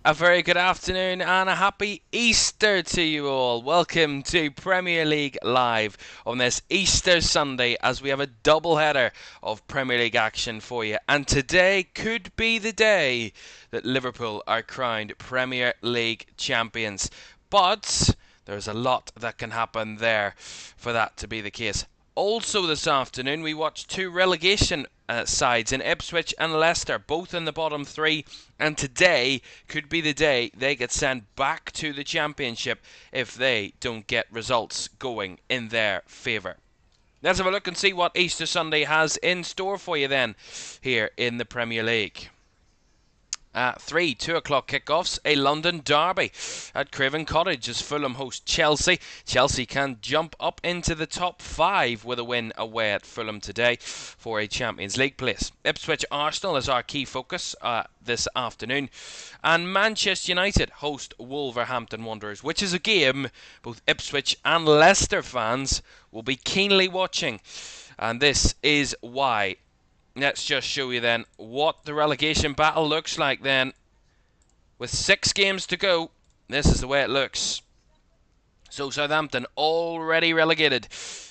A very good afternoon and a happy Easter to you all. Welcome to Premier League Live on this Easter Sunday as we have a double header of Premier League action for you. And today could be the day that Liverpool are crowned Premier League champions. But there's a lot that can happen there for that to be the case. Also this afternoon we watched two relegation sides in Ipswich and Leicester, both in the bottom three, and today could be the day they get sent back to the Championship if they don't get results going in their favour. Let's have a look and see what Easter Sunday has in store for you then here in the Premier League. 2 o'clock kickoffs, a London derby at Craven Cottage as Fulham host Chelsea. Chelsea can jump up into the top 5 with a win away at Fulham today for a Champions League place. Ipswich Arsenal is our key focus this afternoon. And Manchester United host Wolverhampton Wanderers, which is a game both Ipswich and Leicester fans will be keenly watching. And this is why. Let's just show you then what the relegation battle looks like then. With 6 games to go, this is the way it looks. So Southampton already relegated.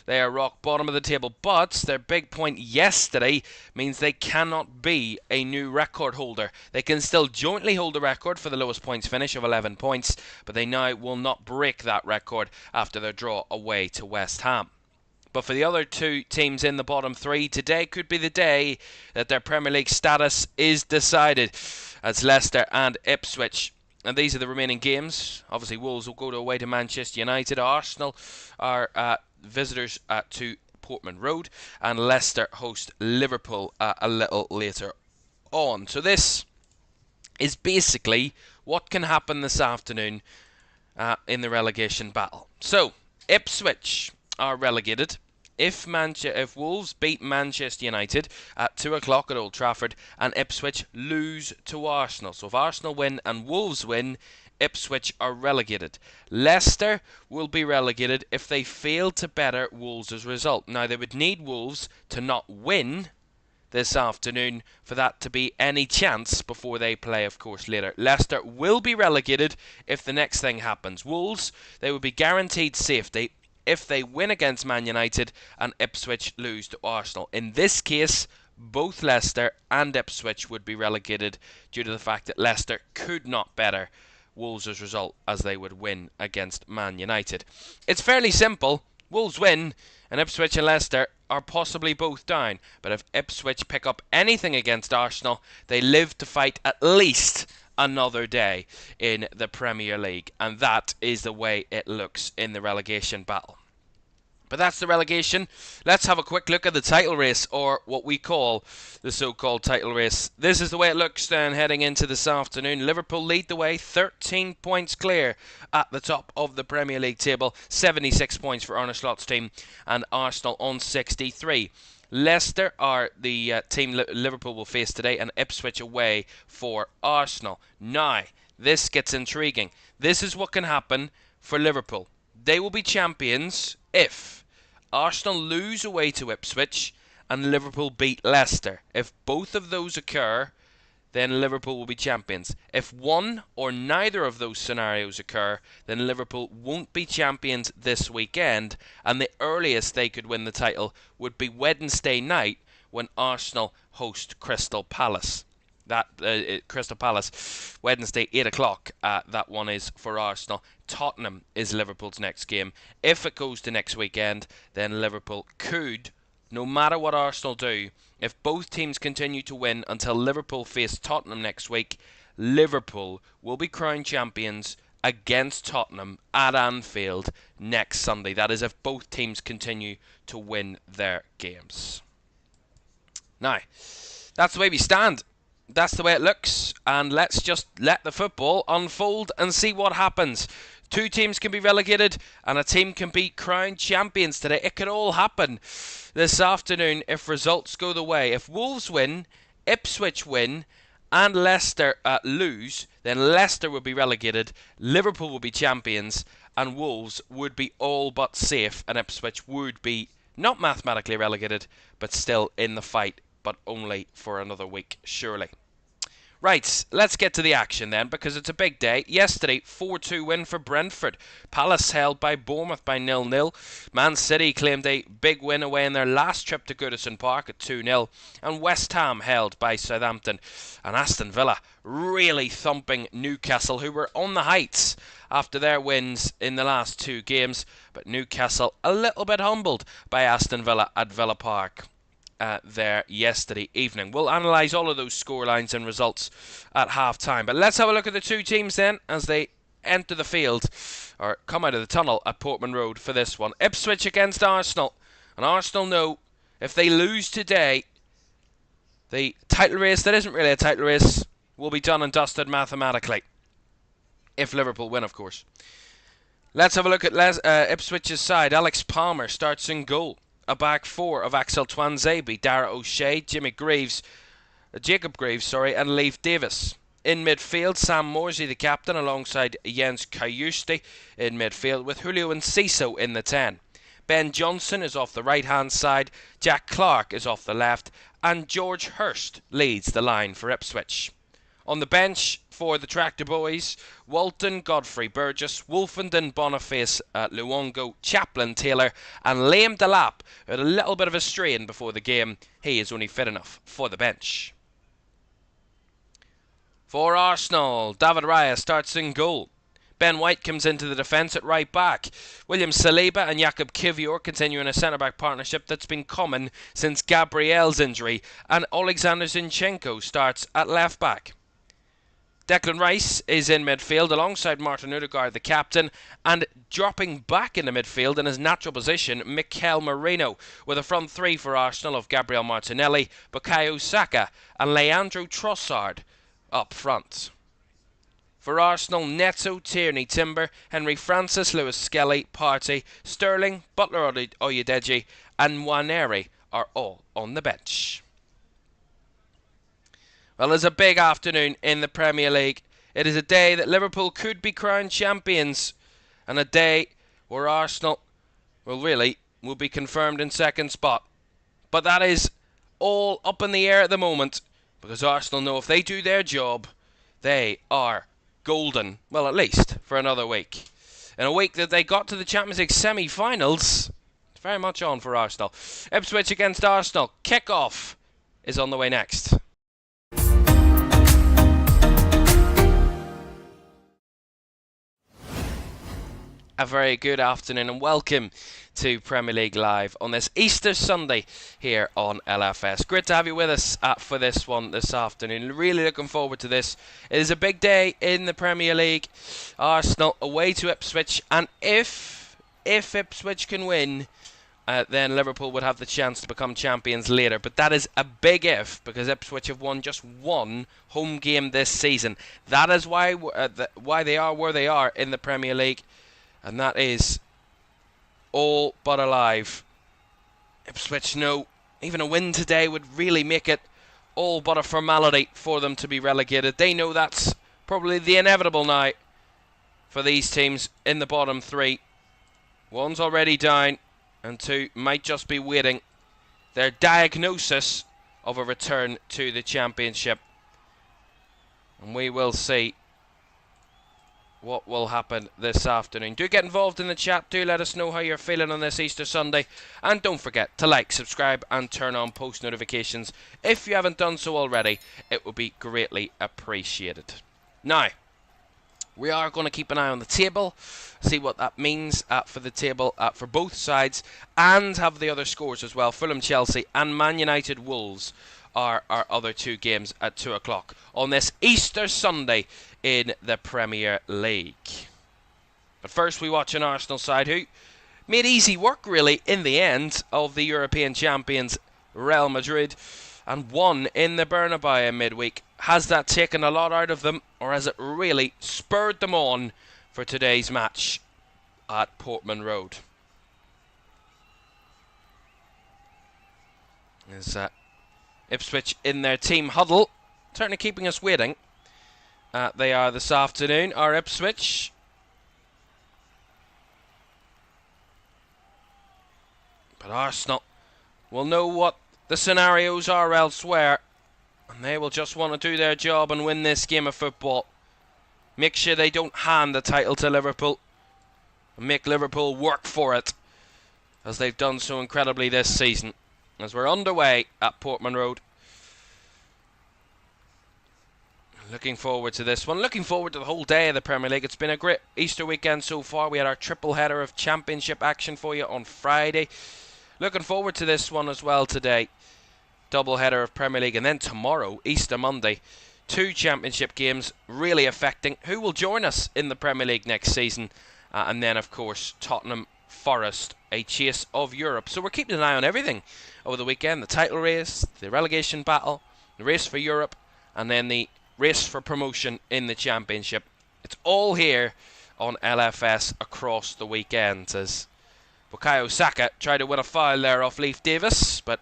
They are rock bottom of the table, but their big point yesterday means they cannot be a new record holder. They can still jointly hold the record for the lowest points finish of 11 points, but they now will not break that record after their draw away to West Ham. But for the other two teams in the bottom 3, today could be the day that their Premier League status is decided, as Leicester and Ipswich. And these are the remaining games. Obviously, Wolves will go away to Manchester United. Arsenal are visitors to Portman Road. And Leicester host Liverpool a little later on. So this is basically what can happen this afternoon in the relegation battle. So, Ipswich are relegated if Wolves beat Manchester United at 2 o'clock at Old Trafford and Ipswich lose to Arsenal. So if Arsenal win and Wolves win, Ipswich are relegated. Leicester will be relegated if they fail to better Wolves' result. Now they would need Wolves to not win this afternoon for that to be any chance before they play, of course, later. Leicester will be relegated if the next thing happens. Wolves, they would be guaranteed safety if they win against Man United and Ipswich lose to Arsenal. In this case, both Leicester and Ipswich would be relegated due to the fact that Leicester could not better Wolves' result as they would win against Man United. It's fairly simple. Wolves win and Ipswich and Leicester are possibly both down. But if Ipswich pick up anything against Arsenal, they live to fight at least another day in the Premier League, and that is the way it looks in the relegation battle. But that's the relegation. Let's have a quick look at the title race, or what we call the so-called title race. This is the way it looks then heading into this afternoon. Liverpool lead the way, 13 points clear at the top of the Premier League table, 76 points for Arne Slot's team, and Arsenal on 63. Leicester are the team Liverpool will face today, and Ipswich away for Arsenal. Now, this gets intriguing. This is what can happen for Liverpool. They will be champions if Arsenal lose away to Ipswich and Liverpool beat Leicester. If both of those occur, then Liverpool will be champions. If one or neither of those scenarios occur, then Liverpool won't be champions this weekend, and the earliest they could win the title would be Wednesday night when Arsenal host Crystal Palace. Crystal Palace, Wednesday, 8 o'clock, that one is for Arsenal. Tottenham is Liverpool's next game. If it goes to next weekend, then Liverpool could, no matter what Arsenal do, if both teams continue to win until Liverpool face Tottenham next week, Liverpool will be crowned champions against Tottenham at Anfield next Sunday. That is if both teams continue to win their games. Now, that's the way we stand. That's the way it looks, and let's just let the football unfold and see what happens. Two teams can be relegated and a team can be crowned champions today. It could all happen this afternoon if results go the way. If Wolves win, Ipswich win, and Leicester lose, then Leicester will be relegated, Liverpool will be champions, and Wolves would be all but safe, and Ipswich would be not mathematically relegated, but still in the fight, but only for another week, surely. Right, let's get to the action then, because it's a big day. Yesterday, 4-2 win for Brentford. Palace held by Bournemouth by 0-0. Man City claimed a big win away in their last trip to Goodison Park at 2-0. And West Ham held by Southampton. And Aston Villa really thumping Newcastle, who were on the heights after their wins in the last two games. But Newcastle a little bit humbled by Aston Villa at Villa Park there yesterday evening. We'll analyse all of those scorelines and results at half-time. But let's have a look at the two teams then as they enter the field, or come out of the tunnel at Portman Road for this one. Ipswich against Arsenal. And Arsenal know if they lose today, the title race that isn't really a title race will be done and dusted mathematically. If Liverpool win, of course. Let's have a look at Ipswich's side. Alex Palmer starts in goal. A back four of Axel Twanzebe, Dara O'Shea, Jacob Greaves, and Leif Davis. In midfield, Sam Morsey, the captain, alongside Jens Kajusti in midfield, with Julio Enciso in the 10. Ben Johnson is off the right-hand side, Jack Clark is off the left, and George Hurst leads the line for Ipswich. On the bench for the Tractor Boys, Walton, Godfrey Burgess, Wolfenden, Boniface, Luongo, Chaplin, Taylor, and Liam Delap had a little bit of a strain before the game. He is only fit enough for the bench. For Arsenal, David Raya starts in goal. Ben White comes into the defence at right back. William Saliba and Jakub Kivior continue in a centre-back partnership that's been common since Gabriel's injury, and Alexander Zinchenko starts at left back. Declan Rice is in midfield alongside Martin Odegaard, the captain, and dropping back into midfield in his natural position, Mikel Merino, with a front three for Arsenal of Gabriel Martinelli, Bukayo Saka, and Leandro Trossard up front. For Arsenal, Neto, Tierney, Timber, Henry Francis, Lewis Skelly, Partey, Sterling, Butler Oyedeji, and Nwaneri are all on the bench. Well, it's a big afternoon in the Premier League. It is a day that Liverpool could be crowned champions, and a day where Arsenal, will be confirmed in second spot. But that is all up in the air at the moment, because Arsenal know if they do their job, they are golden. Well, at least for another week. In a week that they got to the Champions League semi-finals, it's very much on for Arsenal. Ipswich against Arsenal. Kickoff is on the way next. A very good afternoon and welcome to Premier League Live on this Easter Sunday here on LFS. Great to have you with us for this one this afternoon. Really looking forward to this. It is a big day in the Premier League. Arsenal away to Ipswich, and if Ipswich can win, then Liverpool would have the chance to become champions later. But that is a big if, because Ipswich have won just one home game this season. That is why they are where they are in the Premier League. And that is all but alive. Ipswich know even a win today would really make it all but a formality for them to be relegated. They know that's probably the inevitable now for these teams in the bottom three. One's already down, and two might just be waiting their diagnosis of a return to the Championship. And we will see what will happen this afternoon. Do get involved in the chat. Do let us know how you're feeling on this Easter Sunday. And don't forget to like, subscribe and turn on post notifications. If you haven't done so already, it would be greatly appreciated. Now, we are going to keep an eye on the table, see what that means for the table for both sides, and have the other scores as well. Fulham, Chelsea and Man United Wolves are our other two games at 2 o'clock on this Easter Sunday in the Premier League. But first we watch an Arsenal side who made easy work really in the end of the European champions Real Madrid and won in the Bernabeu midweek. Has that taken a lot out of them, or has it really spurred them on for today's match at Portman Road? Is Ipswich in their team huddle, certainly keeping us waiting. They are this afternoon, are Ipswich. But Arsenal will know what the scenarios are elsewhere. And They will just want to do their job and win this game of football. Make sure they don't hand the title to Liverpool. And make Liverpool work for it, as they've done so incredibly this season. As we're underway at Portman Road. Looking forward to this one. Looking forward to the whole day of the Premier League. It's been a great Easter weekend so far. We had our triple header of Championship action for you on Friday. Looking forward to this one as well today. Double header of Premier League. And then tomorrow, Easter Monday, 2 Championship games really affecting who will join us in the Premier League next season. And then, of course, Tottenham Forest, a chase of Europe. So we're keeping an eye on everything over the weekend. The title race, the relegation battle, the race for Europe, and then the race for promotion in the Championship. It's all here on LFS across the weekend, as Bukayo Saka tried to win a foul there off Leif Davis, but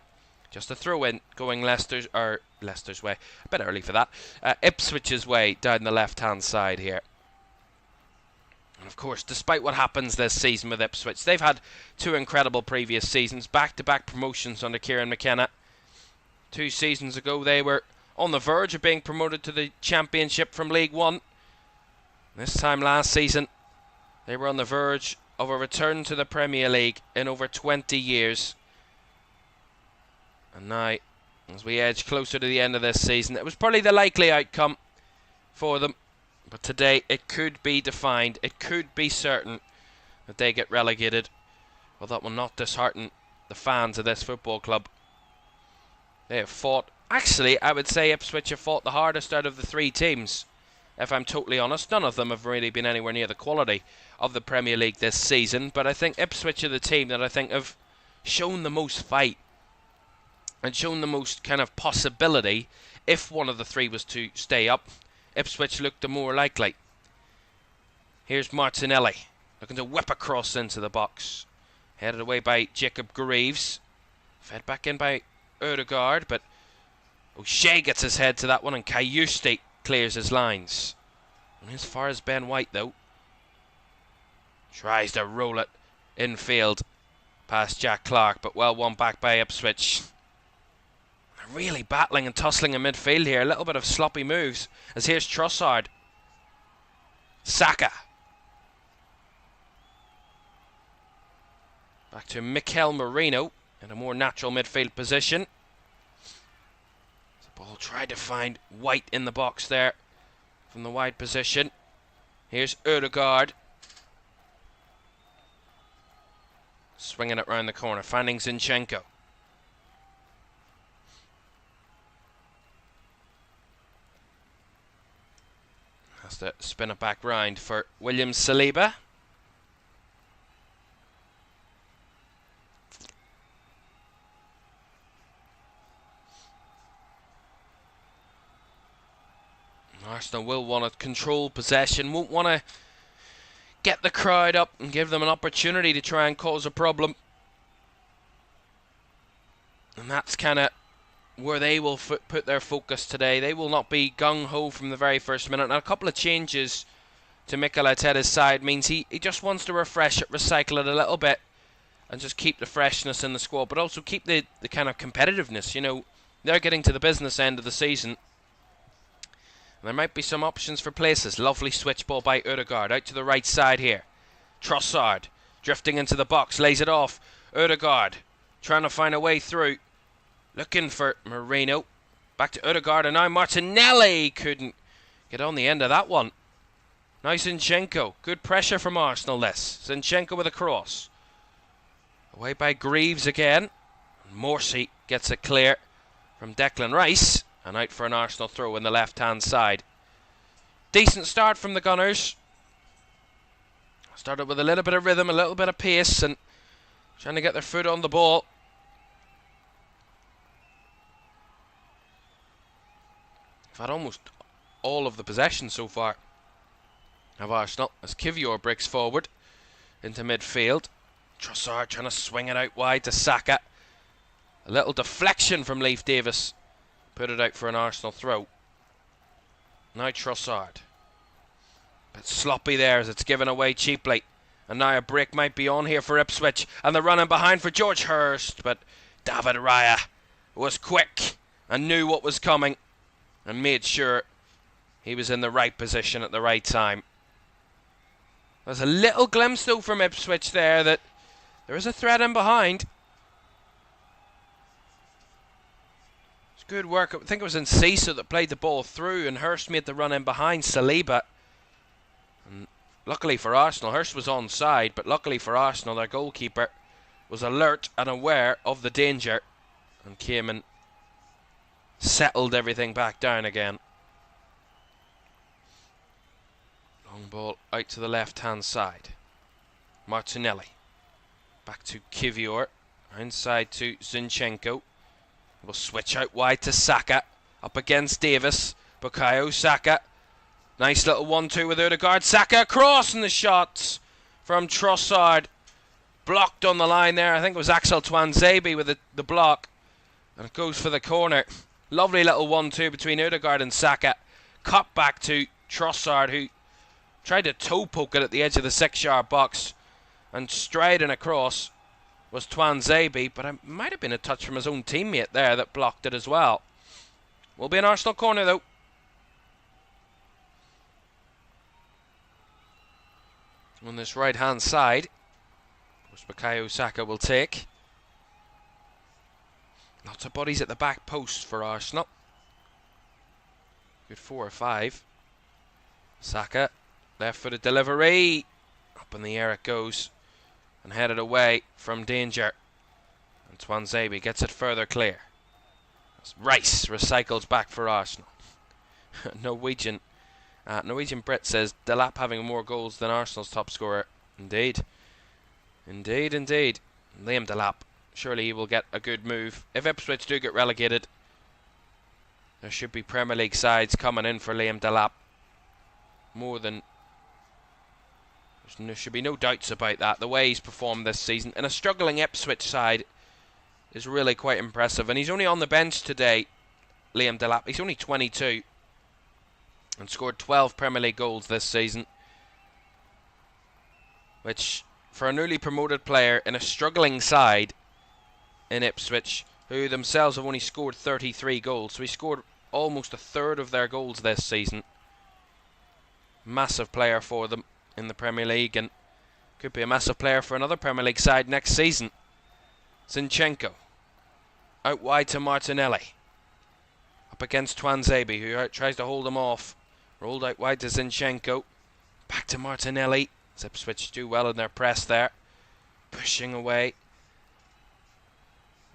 just a throw-in going Leicester's way. A bit early for that. Ipswich's way down the left-hand side here. And of course, despite what happens this season with Ipswich, they've had 2 incredible previous seasons, back-to-back promotions under Kieran McKenna. 2 seasons ago, they were on the verge of being promoted to the Championship from League One. This time last season, they were on the verge of a return to the Premier League in over 20 years. And now, as we edge closer to the end of this season, it was probably the likely outcome for them. But today, it could be defined, it could be certain that they get relegated. Well, that will not dishearten the fans of this football club. They have fought. Actually, I would say Ipswich have fought the hardest out of the 3 teams. If I'm totally honest, none of them have really been anywhere near the quality of the Premier League this season. But I think Ipswich are the team that I think have shown the most fight and shown the most kind of possibility. If one of the 3 was to stay up, Ipswich looked the more likely. Here's Martinelli looking to whip across into the box. Headed away by Jacob Greaves. Fed back in by Odegaard, but O'Shea gets his head to that one, and Kayuste clears his lines. And as far as Ben White, though, tries to roll it infield past Jack Clark, but well won back by Ipswich. They're really battling and tussling in midfield here. A little bit of sloppy moves, as here's Trossard. Saka. Back to Mikel Merino in a more natural midfield position. Ball tried to find White in the box there from the wide position. Here's Odegaard. Swinging it round the corner, finding Zinchenko. Has to spin it back round for William Saliba. Arsenal will want to control possession, won't want to get the crowd up and give them an opportunity to try and cause a problem. And that's kind of where they will put their focus today. They will not be gung-ho from the very first minute. And a couple of changes to Mikel Arteta's side means he just wants to refresh it, recycle it a little bit, and just keep the freshness in the squad, but also keep the kind of competitiveness. You know, they're getting to the business end of the season. There might be some options for places. Lovely switch ball by Odegaard. Out to the right side here. Trossard drifting into the box. Lays it off. Odegaard trying to find a way through. Looking for Merino. Back to Odegaard. And now Martinelli couldn't get on the end of that one. Now Zinchenko. Good pressure from Arsenal this. Zinchenko with a cross. Away by Greaves again. Morsey gets it clear from Declan Rice. And out for an Arsenal throw in the left-hand side. Decent start from the Gunners. Started with a little bit of rhythm, a little bit of pace, and trying to get their foot on the ball. They've had almost all of the possession so far of Arsenal, as Kivior breaks forward into midfield. Trossard trying to swing it out wide to Saka. A little deflection from Leif Davis. Put it out for an Arsenal throw. Now Trossard. Bit sloppy there as it's given away cheaply. And now a break might be on here for Ipswich. And they're running behind for George Hurst. But David Raya was quick and knew what was coming. and made sure he was in the right position at the right time. There's a little glimpse though from Ipswich there that there is a threat in behind. It's good work. I think it was Enciso that played the ball through, and Hurst made the run in behind Saliba. And luckily for Arsenal, Hurst was onside, but luckily for Arsenal, their goalkeeper was alert and aware of the danger and came and settled everything back down again. Long ball out to the left-hand side. Martinelli. Back to Kivior. Inside to Zinchenko. We'll switch out wide to Saka. Up against Davis. Bukayo Saka. Nice little 1-2 with Odegaard. Saka across, and the shots from Trossard. Blocked on the line there. I think it was Axel Tuanzebe with the block. And it goes for the corner. Lovely little 1-2 between Odegaard and Saka. Cut back to Trossard, who tried to toe poke it at the edge of the 6-yard box. And striding across was Tuanzebe, but it might have been a touch from his own teammate there that blocked it as well. Will be an Arsenal corner though. On this right hand side, which Bukayo Saka will take. Lots of bodies at the back post for Arsenal. Good 4 or 5. Saka, left-footed delivery. Up in the air it goes. And headed away from danger. And Tuanzebe gets it further clear. Rice recycles back for Arsenal. Norwegian Brit says Delap having more goals than Arsenal's top scorer. Indeed. Indeed, indeed. Liam Delap. Surely he will get a good move. If Ipswich do get relegated, there should be Premier League sides coming in for Liam Delap. There should be no doubts about that. The way he's performed this season in a struggling Ipswich side is really quite impressive. And he's only on the bench today, Liam Delap. He's only 22 and scored 12 Premier League goals this season, which for a newly promoted player in a struggling side in Ipswich, who themselves have only scored 33 goals, so he scored almost a third of their goals this season. Massive player for them in the Premier League, and could be a massive player for another Premier League side next season. Zinchenko out wide to Martinelli, up against Tuanzebe, who tries to hold him off. Rolled out wide to Zinchenko, back to Martinelli. Ipswich do well in their press there, pushing away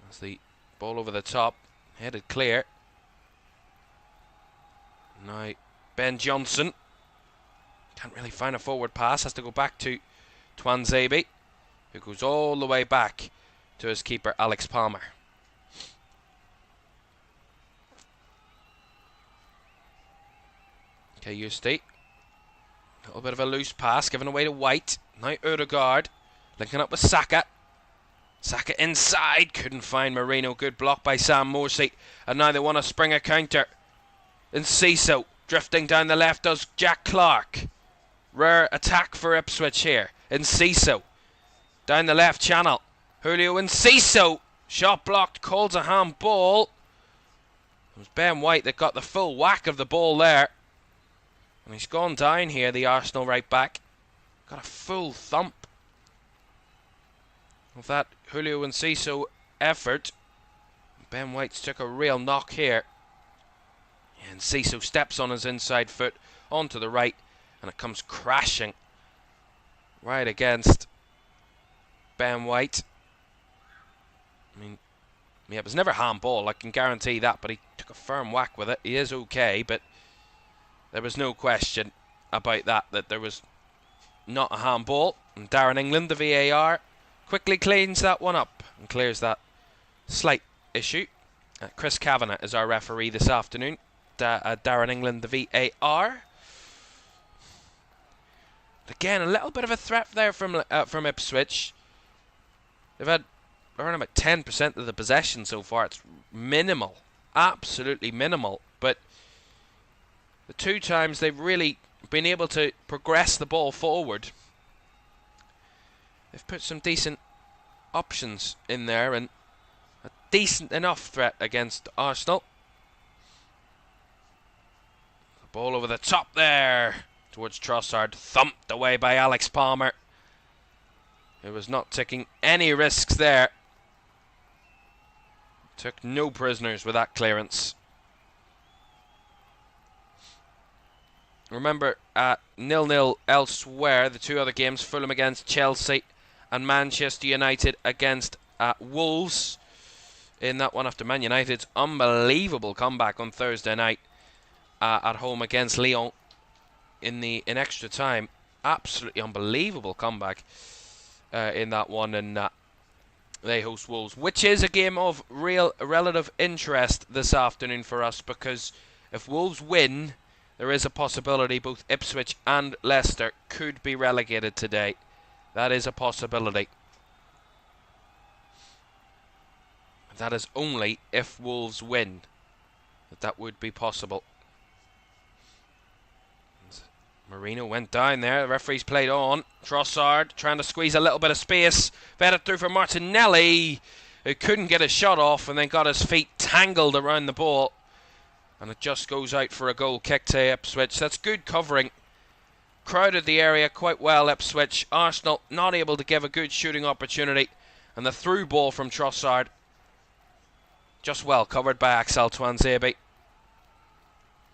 as the ball over the top, headed clear. Now Ben Johnson can't really find a forward pass, has to go back to Tuanzebe, who goes all the way back to his keeper Alex Palmer. Okay, Eustace. A little bit of a loose pass given away to White. Now Odegaard linking up with Saka. Saka inside, couldn't find Marino. Good block by Sam Morsey. And now they want to spring a counter. Enciso drifting down the left does Jack Clark. Rare attack for Ipswich here. Enciso down the left channel. Julio Enciso. Shot blocked, calls a handball. It was Ben White that got the full whack of the ball there. And he's gone down here, the Arsenal right back. Got a full thump of that Julio Enciso effort. Ben White's took a real knock here. And Enciso steps on his inside foot onto the right, and it comes crashing right against Ben White. I mean, yeah, it was never handball, I can guarantee that, but he took a firm whack with it. He is okay, but there was no question about that there was not a handball. And Darren England, the VAR, quickly cleans that one up and clears that slight issue. Chris Kavanagh is our referee this afternoon. Darren England, the VAR. Again, a little bit of a threat there from Ipswich. They've had around about 10% of the possession so far. It's minimal, absolutely minimal. But the two times they've really been able to progress the ball forward, they've put some decent options in there and a decent enough threat against Arsenal. Ball over the top there towards Trossard. Thumped away by Alex Palmer. It was not taking any risks there. Took no prisoners with that clearance. Remember, 0-0 elsewhere, the two other games, Fulham against Chelsea and Manchester United against Wolves. In that one, after Man United's unbelievable comeback on Thursday night at home against Lyon in extra time. Absolutely unbelievable comeback in that one, and they host Wolves, which is a game of real relative interest this afternoon for us, because if Wolves win, there is a possibility both Ipswich and Leicester could be relegated today. That is a possibility. That is only if Wolves win that would be possible. Marino went down there. The referee's played on. Trossard trying to squeeze a little bit of space. Fed it through for Martinelli, who couldn't get a shot off and then got his feet tangled around the ball. And it just goes out for a goal kick to Ipswich. That's good covering. Crowded the area quite well, Ipswich. Arsenal not able to give a good shooting opportunity. And the through ball from Trossard, just well covered by Axel Tuanzebe.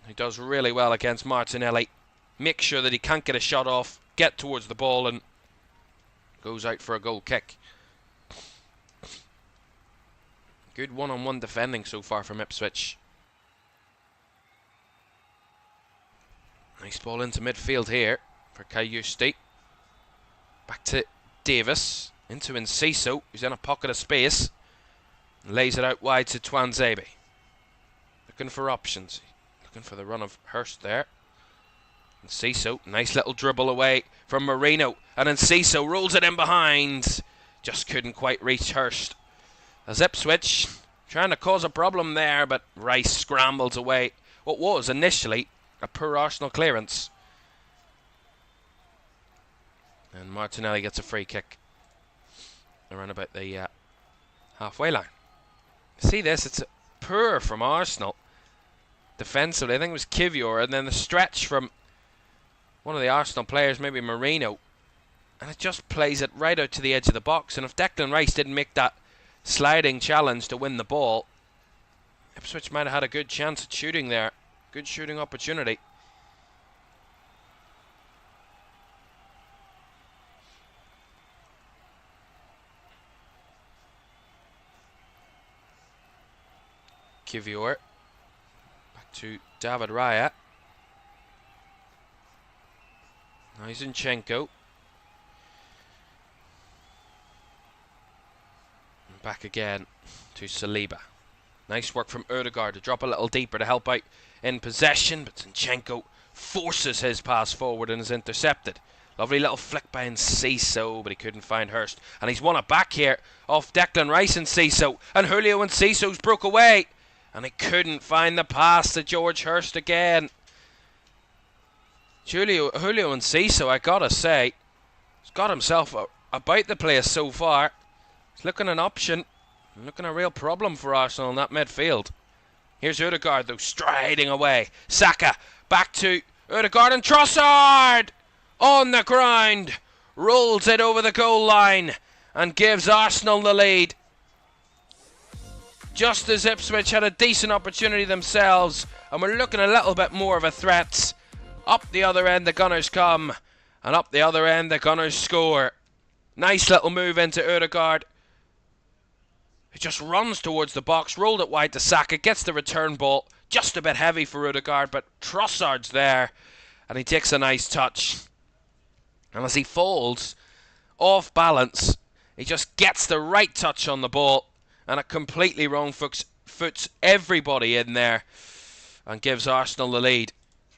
He does really well against Martinelli. Make sure that he can't get a shot off, get towards the ball, and goes out for a goal kick. Good one-on-one defending so far from Ipswich. Nice ball into midfield here for Kayusti. Back to Davis. Into Enciso, who's in a pocket of space. Lays it out wide to Tuanzebe. Looking for options. Looking for the run of Hurst there. Enciso, nice little dribble away from Marino. And Enciso rolls it in behind. Just couldn't quite reach Hurst. As Ipswich trying to cause a problem there, but Rice scrambles away what was initially a poor Arsenal clearance. And Martinelli gets a free kick around about the halfway line. See this? It's poor from Arsenal defensively. I think it was Kivior, and then the stretch from one of the Arsenal players, maybe Marino, and it just plays it right out to the edge of the box. And if Declan Rice didn't make that sliding challenge to win the ball, Ipswich might have had a good chance at shooting there. Good shooting opportunity. Kivior. Back to David Raya. Now Zinchenko. And back again to Saliba. Nice work from Ødegaard to drop a little deeper to help out in possession, but Zinchenko forces his pass forward and is intercepted. Lovely little flick by Enciso, but he couldn't find Hurst. And he's won it back here off Declan Rice and Enciso. And Julio Enciso's broke away. And he couldn't find the pass to George Hurst again. Julio Enciso, I gotta say, has got himself about the place so far. He's looking an option. Looking a real problem for Arsenal in that midfield. Here's Ødegaard though, striding away. Saka back to Ødegaard, and Trossard on the ground rolls it over the goal line and gives Arsenal the lead. Just as Ipswich had a decent opportunity themselves, and we're looking a little bit more of a threat. Up the other end the Gunners come, and up the other end the Gunners score. Nice little move into Ødegaard. He just runs towards the box, rolled it wide to Saka, gets the return ball. Just a bit heavy for Ødegaard, but Trossard's there, and he takes a nice touch. And as he falls off balance, he just gets the right touch on the ball, and it completely wrong foots everybody in there, and gives Arsenal the lead.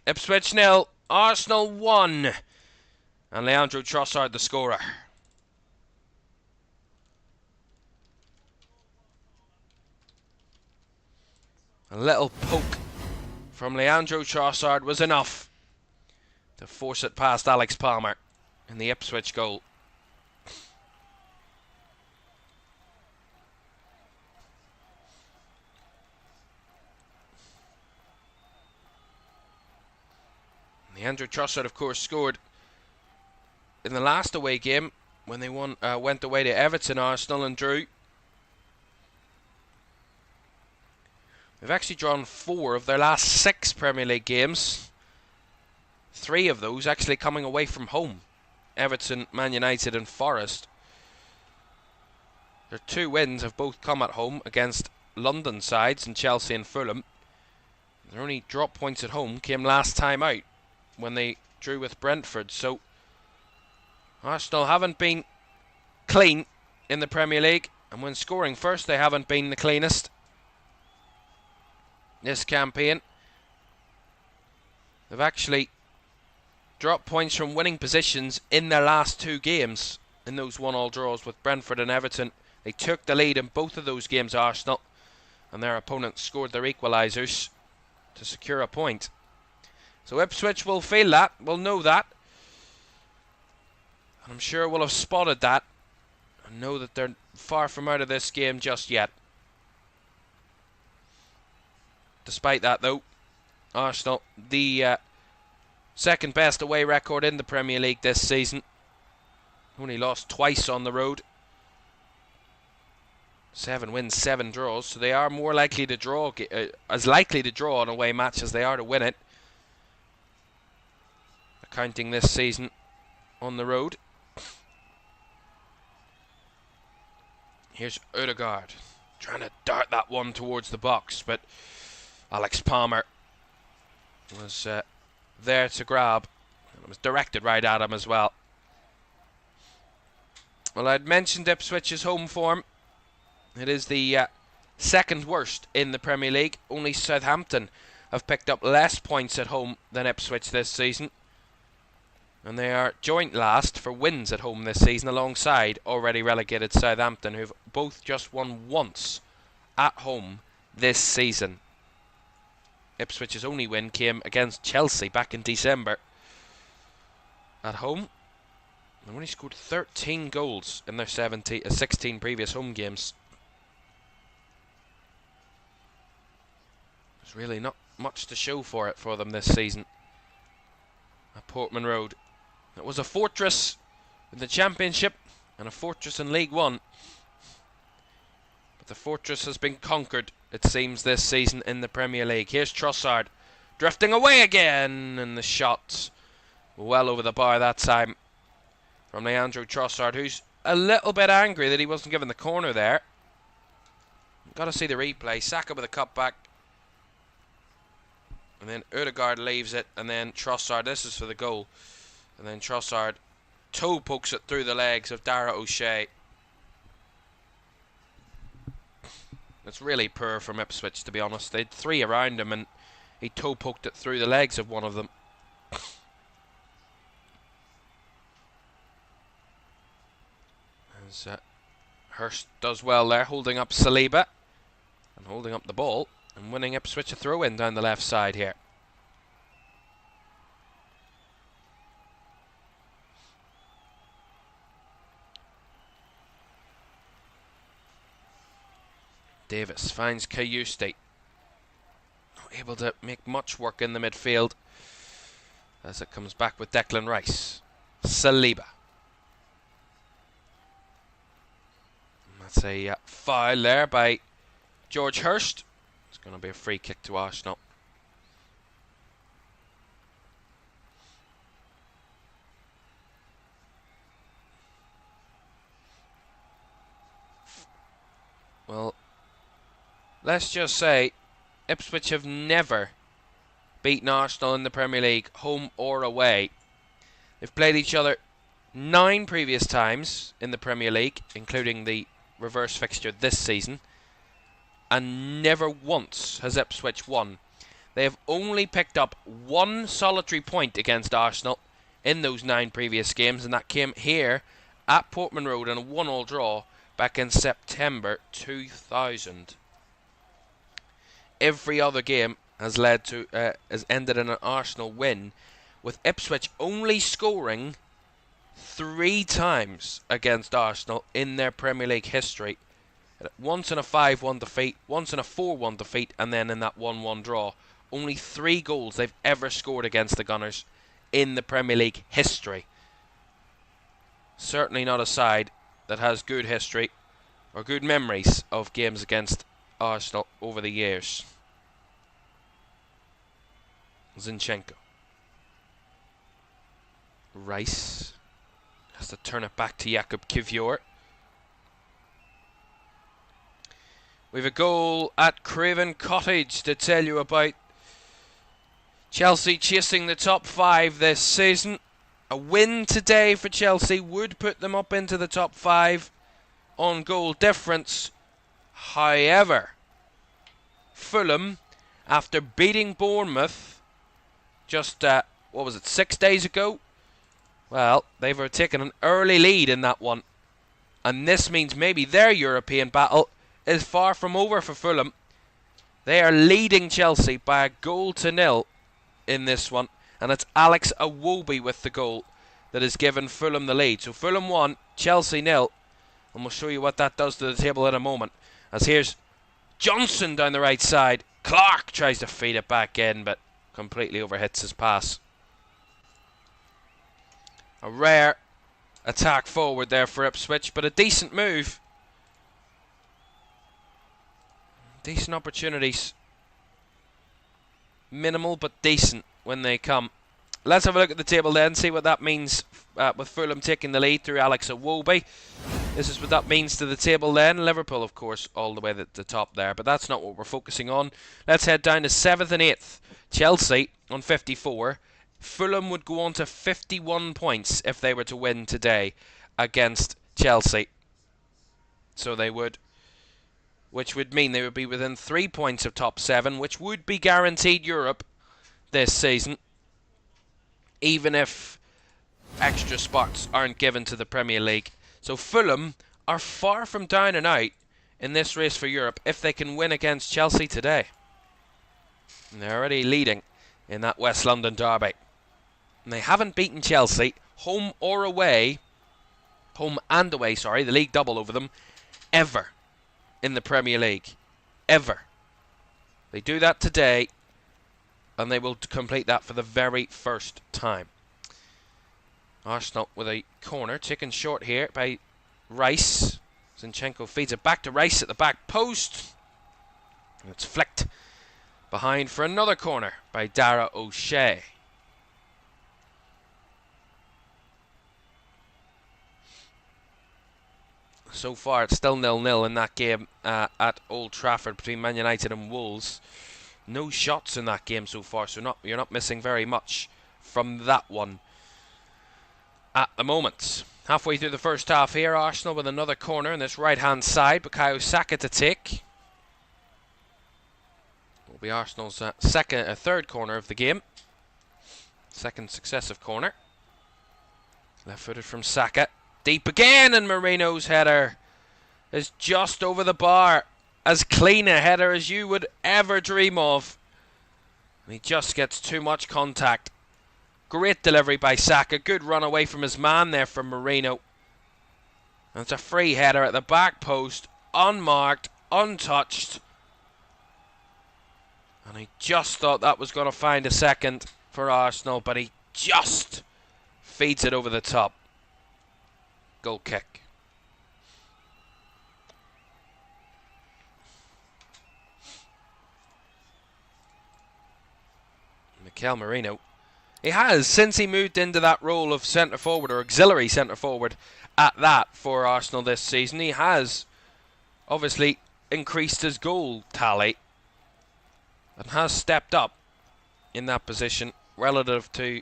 Ipswich 0, Arsenal 1, and Leandro Trossard the scorer. A little poke from Leandro Trossard was enough to force it past Alex Palmer in the Ipswich goal. Andrew Trossard, of course, scored in the last away game when they went away to Everton, Arsenal, and drew. They've actually drawn 4 of their last 6 Premier League games. 3 of those actually coming away from home. Everton, Man United and Forest. Their 2 wins have both come at home against London sides in Chelsea and Fulham. Their only drop points at home came last time out when they drew with Brentford. So Arsenal haven't been clean in the Premier League, and when scoring first they haven't been the cleanest this campaign. They've actually dropped points from winning positions in their last 2 games in those 1-1 draws with Brentford and Everton. They took the lead in both of those games, Arsenal, and their opponents scored their equalisers to secure a point. So Ipswich will feel that, will know that, and I'm sure will have spotted that and know that they're far from out of this game just yet. Despite that, though, Arsenal, the second best away record in the Premier League this season. Only lost twice on the road. 7 wins, 7 draws, so they are more likely to draw, as likely to draw an away match as they are to win it. Accounting this season on the road. Here's Odegaard trying to dart that one towards the box, but Alex Palmer was there to grab. It was directed right at him as well. Well, I'd mentioned Ipswich's home form. It is the second worst in the Premier League. Only Southampton have picked up less points at home than Ipswich this season. And they are joint last for wins at home this season alongside already relegated Southampton, who've both just won once at home this season. Ipswich's only win came against Chelsea back in December at home. They've only scored 13 goals in their 16 previous home games. There's really not much to show for it for them this season at Portman Road. It was a fortress in the Championship and a fortress in League One. But the fortress has been conquered, it seems, this season in the Premier League. Here's Trossard drifting away again, and the shot well over the bar that time from Leandro Trossard, who's a little bit angry that he wasn't given the corner there. Got to see the replay. Saka with a cutback. And then Odegaard leaves it, and then Trossard, this is for the goal. And then Trossard toe pokes it through the legs of Dara O'Shea. It's really poor from Ipswich, to be honest. They had 3 around him and he toe poked it through the legs of one of them. As Hurst does well there, holding up Saliba and holding up the ball and winning Ipswich a throw-in down the left side here. Davis finds Kayuste. Not able to make much work in the midfield as it comes back with Declan Rice. Saliba. And that's a foul there by George Hurst. It's going to be a free kick to Arsenal. Well, let's just say Ipswich have never beaten Arsenal in the Premier League, home or away. They've played each other 9 previous times in the Premier League, including the reverse fixture this season, and never once has Ipswich won. They have only picked up 1 solitary point against Arsenal in those 9 previous games, and that came here at Portman Road in a 1-1 draw back in September 2000. Every other game has ended in an Arsenal win, with Ipswich only scoring 3 times against Arsenal in their Premier League history. Once in a 5-1 defeat, once in a 4-1 defeat, and then in that 1-1 draw. Only 3 goals they've ever scored against the Gunners in the Premier League history. Certainly not a side that has good history or good memories of games against Arsenal over the years. Zinchenko. Rice has to turn it back to Jakub Kiwior. We've a goal at Craven Cottage to tell you about. Chelsea chasing the top 5 this season. A win today for Chelsea would put them up into the top 5 on goal difference. However, Fulham, after beating Bournemouth just, 6 days ago? Well, they've taken an early lead in that one. And this means maybe their European battle is far from over for Fulham. They are leading Chelsea by 1-0 in this one. And it's Alex Iwobi with the goal that has given Fulham the lead. So Fulham 1, Chelsea 0. And we'll show you what that does to the table in a moment. As here's Johnson down the right side. Clark tries to feed it back in, but completely overhits his pass. A rare attack forward there for Ipswich, but a decent move. Decent opportunities. Minimal but decent when they come. Let's have a look at the table then, see what that means with Fulham taking the lead through Alex Iwobi. This is what that means to the table then. Liverpool, of course, all the way at the top there, but that's not what we're focusing on. Let's head down to 7th and 8th. Chelsea on 54. Fulham would go on to 51 points if they were to win today against Chelsea. So they would, which would mean they would be within 3 points of top 7, which would be guaranteed Europe this season, even if extra spots aren't given to the Premier League. So Fulham are far from down and out in this race for Europe if they can win against Chelsea today. And they're already leading in that West London derby. And they haven't beaten Chelsea, home or away, home and away, sorry, the league double over them, ever in the Premier League. Ever. They do that today, and they will complete that for the very first time. Arsenal with a corner, taken short here by Rice. Zinchenko feeds it back to Rice at the back post. And it's flicked behind for another corner by Dara O'Shea. So far, it's still 0-0 in that game at Old Trafford between Man United and Wolves. No shots in that game so far, so you're not missing very much from that one at the moment. Halfway through the first half here, Arsenal with another corner in this right-hand side. Bukayo Saka to take. Will be Arsenal's third corner of the game. Second successive corner. Left-footed from Saka. Deep again, and Moreno's header is just over the bar. As clean a header as you would ever dream of. And he just gets too much contact. Great delivery by Saka. Good run away from his man there from Moreno. And it's a free header at the back post. Unmarked, untouched. And he just thought that was going to find a second for Arsenal, but he just feeds it over the top. Goal kick. Mikel Merino. He has, since he moved into that role of centre forward or auxiliary centre forward at that for Arsenal this season, he has obviously increased his goal tally and has stepped up in that position relative to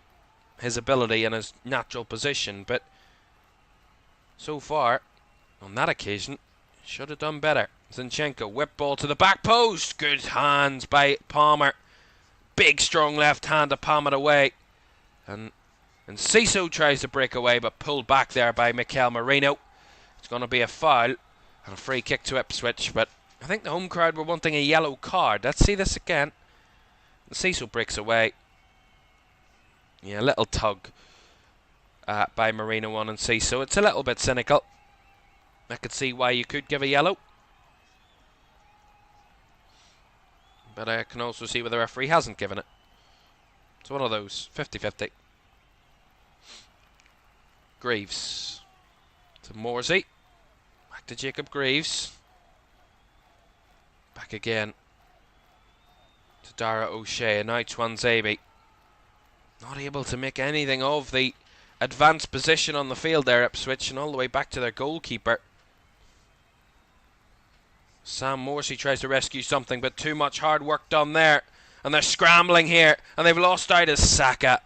his ability and his natural position. But so far, on that occasion, should have done better. Zinchenko, whip ball to the back post. Good hands by Palmer. Big, strong left hand to palm it away. And Ciso tries to break away, but pulled back there by Mikel Merino. It's going to be a foul and a free kick to Ipswich. But I think the home crowd were wanting a yellow card. Let's see this again. And Ciso breaks away. Yeah, a little tug by Merino on and Ciso. It's a little bit cynical. I could see why you could give a yellow. But I can also see why the referee hasn't given it. It's one of those, 50-50. Greaves. To Morsey. Back to Jacob Greaves. Back again to Dara O'Shea. And now Twanzebe. Not able to make anything of the advanced position on the field there, Ipswich, and all the way back to their goalkeeper. Sam Morsey tries to rescue something, but too much hard work done there. And they're scrambling here, and they've lost out as Saka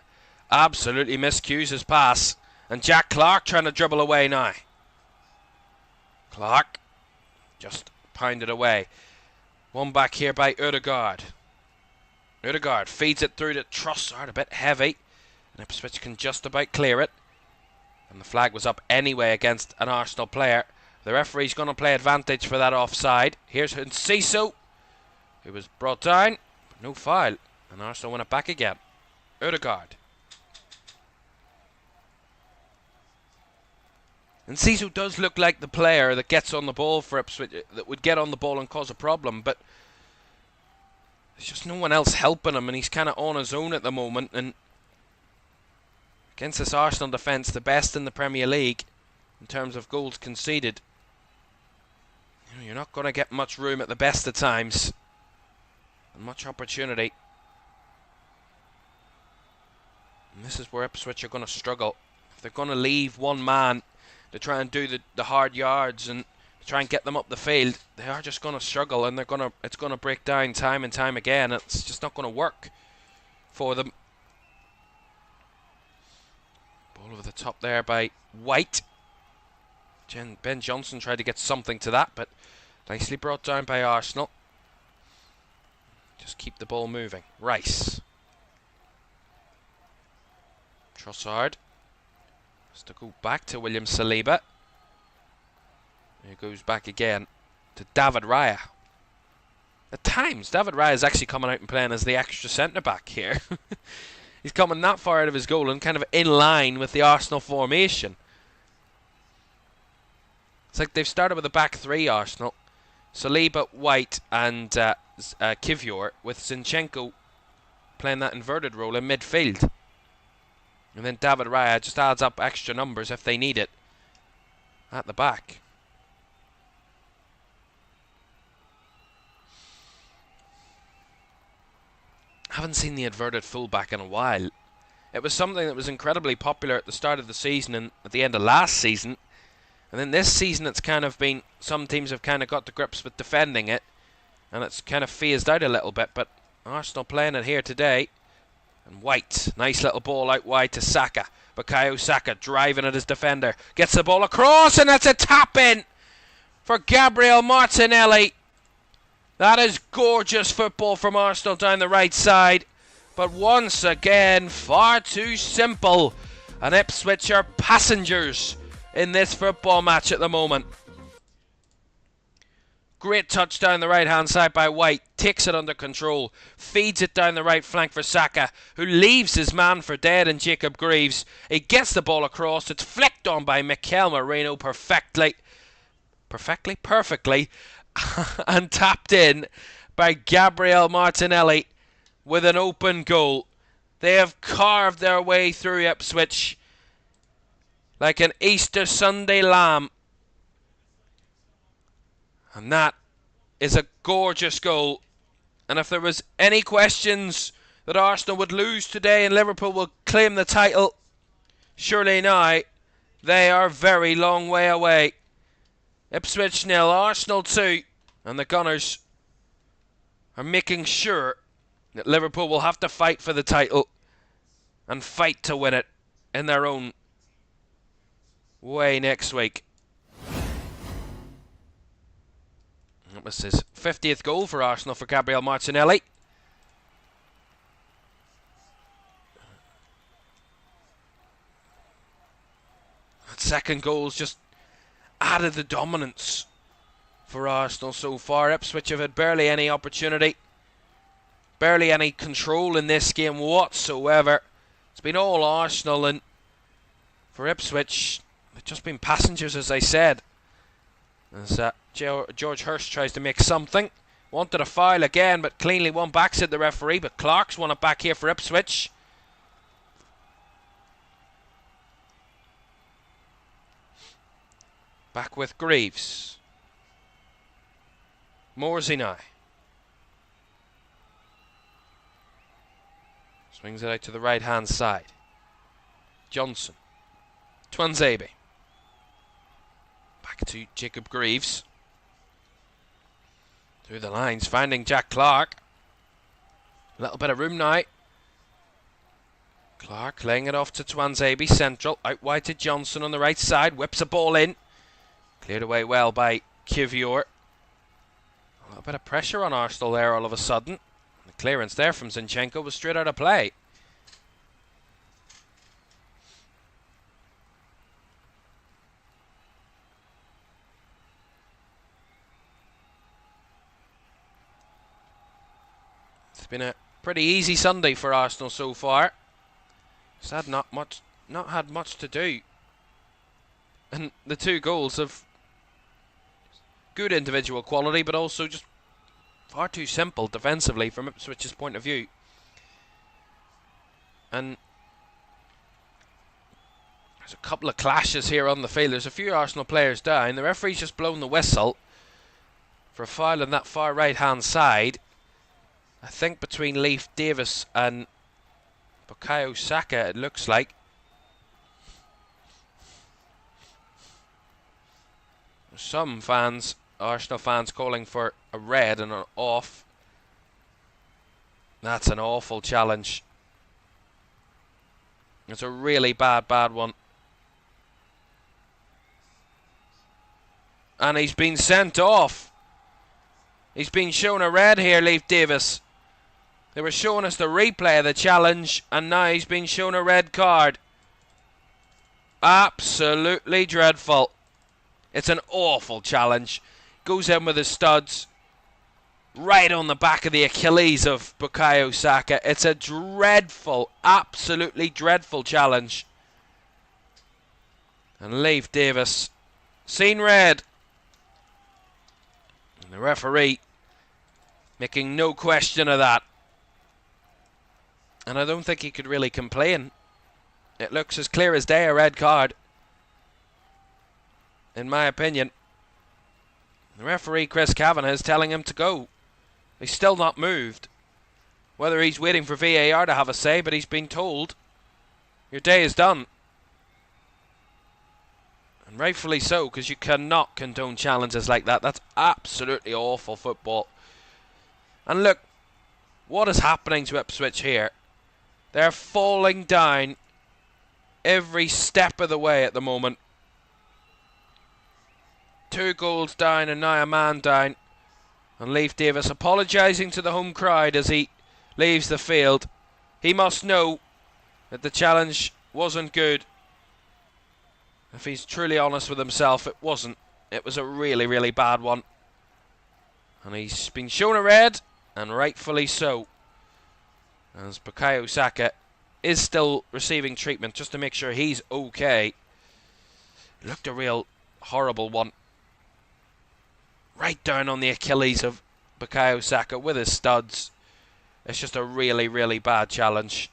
absolutely miscues his pass. And Jack Clark trying to dribble away now. Clark just pounded away. One back here by Ødegaard. Ødegaard feeds it through to Trossard, a bit heavy. And Ipswich can just about clear it. And the flag was up anyway against an Arsenal player. The referee's going to play advantage for that offside. Here's Enciso, who was brought down, but no foul. And Arsenal win it back again. Ødegaard. Enciso does look like the player that gets on the ball for Ipswich, that would get on the ball and cause a problem, but there's just no one else helping him, and he's kind of on his own at the moment. And against this Arsenal defence, the best in the Premier League in terms of goals conceded, you're not going to get much room at the best of times, and much opportunity. And this is where Ipswich are going to struggle. If they're going to leave one man to try and do the hard yards and try and get them up the field, they are just going to struggle, and it's going to break down time and time again. It's just not going to work for them. Ball over the top there by White. Ben Johnson tried to get something to that, but nicely brought down by Arsenal. Just keep the ball moving. Rice. Trossard has to go back to William Saliba. He goes back again to David Raya. At times, David Raya is actually coming out and playing as the extra centre-back here. He's coming that far out of his goal and kind of in line with the Arsenal formation. It's like they've started with a back three, Arsenal. Saliba, White and Kivior, with Zinchenko playing that inverted role in midfield. And then David Raya just adds up extra numbers if they need it at the back. I haven't seen the inverted fullback in a while. It was something that was incredibly popular at the start of the season and at the end of last season. And then this season it's kind of been, some teams have kind of got to grips with defending it, and it's kind of phased out a little bit, but Arsenal playing it here today. And White, nice little ball out wide to Saka. Bukayo Saka driving at his defender, gets the ball across, and that's a tap in for Gabriel Martinelli. That is gorgeous football from Arsenal down the right side, but once again far too simple, and Ipswich are passengers in this football match at the moment. Great touch down the right hand side by White, takes it under control, feeds it down the right flank for Saka, who leaves his man for dead in Jacob Greaves. He gets the ball across, it's flicked on by Mikel Merino perfectly, and tapped in by Gabriel Martinelli with an open goal. They have carved their way through Ipswich like an Easter Sunday lamb. And that is a gorgeous goal. And if there was any questions that Arsenal would lose today and Liverpool will claim the title, surely now they are very long way away. Ipswich 0, Arsenal 2. And the Gunners are making sure that Liverpool will have to fight for the title and fight to win it in their own way next week. That was his 50th goal for Arsenal for Gabriel Martinelli. That second goal's just added the dominance for Arsenal so far. Ipswich have had barely any opportunity, barely any control in this game whatsoever. It's been all Arsenal, and for Ipswich, they've just been passengers, as I said. As George Hurst tries to make something. Wanted a foul again, but cleanly won back, said the referee. But Clark's won it back here for Ipswich. Back with Greaves. Morsey now. Swings it out to the right-hand side. Johnson. Tuanzebe. Back to Jacob Greaves. Through the lines, finding Jack Clark. A little bit of room now. Clark laying it off to Tuanzebe, central. Out wide to Johnson on the right side. Whips a ball in. Cleared away well by Kivior. A little bit of pressure on Arsenal there all of a sudden. The clearance there from Zinchenko was straight out of play. It's been a pretty easy Sunday for Arsenal so far. It's had not had much to do. And the 2 goals have good individual quality, but also just far too simple defensively from Ipswich's point of view. And there's a couple of clashes here on the field. There's a few Arsenal players down. The referee's just blown the whistle for a foul on that far right-hand side. I think between Leif Davis and Bukayo Saka, it looks like. Some fans, Arsenal fans, calling for a red and an off. That's an awful challenge. It's a really bad one. And he's been sent off. He's been shown a red here, Leif Davis. They were showing us the replay of the challenge, and now he's been shown a red card. Absolutely dreadful. It's an awful challenge. Goes in with his studs. Right on the back of the Achilles of Bukayo Saka. It's a dreadful, absolutely dreadful challenge. And Leif Davis, seen red. And the referee making no question of that. And I don't think he could really complain. It looks as clear as day a red card, in my opinion. The referee, Chris Kavanagh, is telling him to go. He's still not moved. Whether he's waiting for VAR to have a say, but he's been told, your day is done. And rightfully so, because you cannot condone challenges like that. That's absolutely awful football. And look, what is happening to Ipswich here? They're falling down every step of the way at the moment. 2 goals down and now a man down. And Leif Davis apologising to the home crowd as he leaves the field. He must know that the challenge wasn't good. If he's truly honest with himself, it wasn't. It was a really, really bad one. And he's been shown a red, and rightfully so. As Bukayo Saka is still receiving treatment just to make sure he's okay. Looked a real horrible one. Right down on the Achilles of Bukayo Saka with his studs. It's just a really, really bad challenge.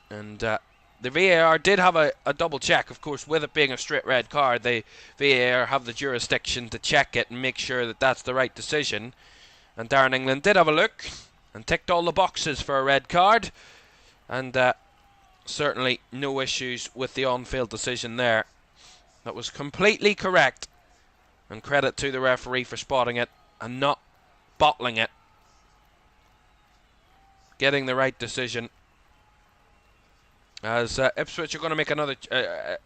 And the VAR did have a double check, of course, with it being a straight red card. The VAR have the jurisdiction to check it and make sure that that's the right decision. And Darren England did have a look and ticked all the boxes for a red card. And certainly no issues with the on-field decision there. That was completely correct. And credit to the referee for spotting it and not bottling it. Getting the right decision. As Ipswich are going to make another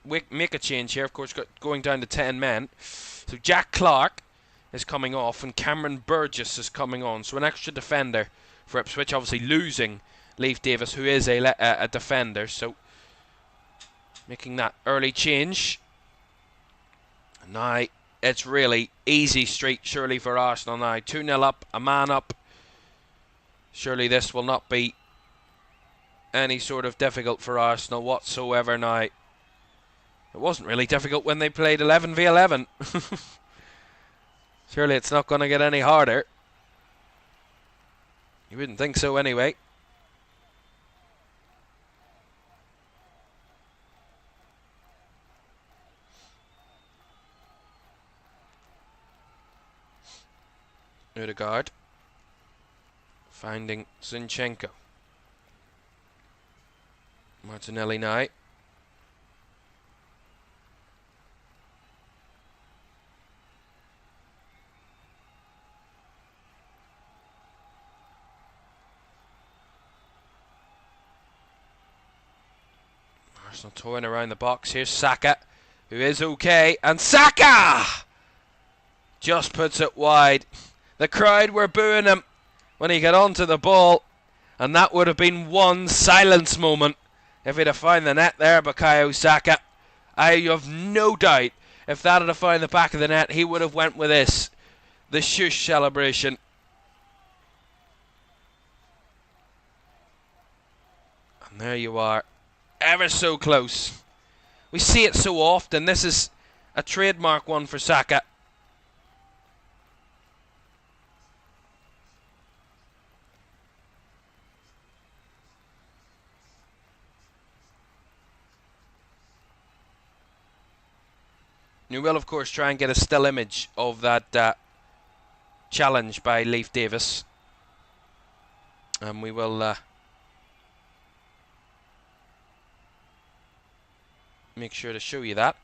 make a change here, of course, going down to 10 men. So Jack Clark is coming off and Cameron Burgess is coming on. So an extra defender for Ipswich, obviously losing Leif Davis, who is a defender. So making that early change. And now it's really easy street, surely, for Arsenal now. 2-0 up, a man up. Surely this will not be any sort of difficult for Arsenal whatsoever now. It wasn't really difficult when they played 11v11. Surely it's not going to get any harder. You wouldn't think so anyway. Odegaard finding Zinchenko. Martinelli now. Arsenal toying around the box. Here's Saka, who is okay, and Saka just puts it wide. The crowd were booing him when he got onto the ball, and that would have been one silence moment if he'd have found the net there, Bukayo Saka. I have no doubt if that had found the back of the net, he would have went with this, the shush celebration. And there you are, ever so close. We see it so often. This is a trademark one for Saka. You will, of course, try and get a still image of that challenge by Leif Davis. And we will make sure to show you that.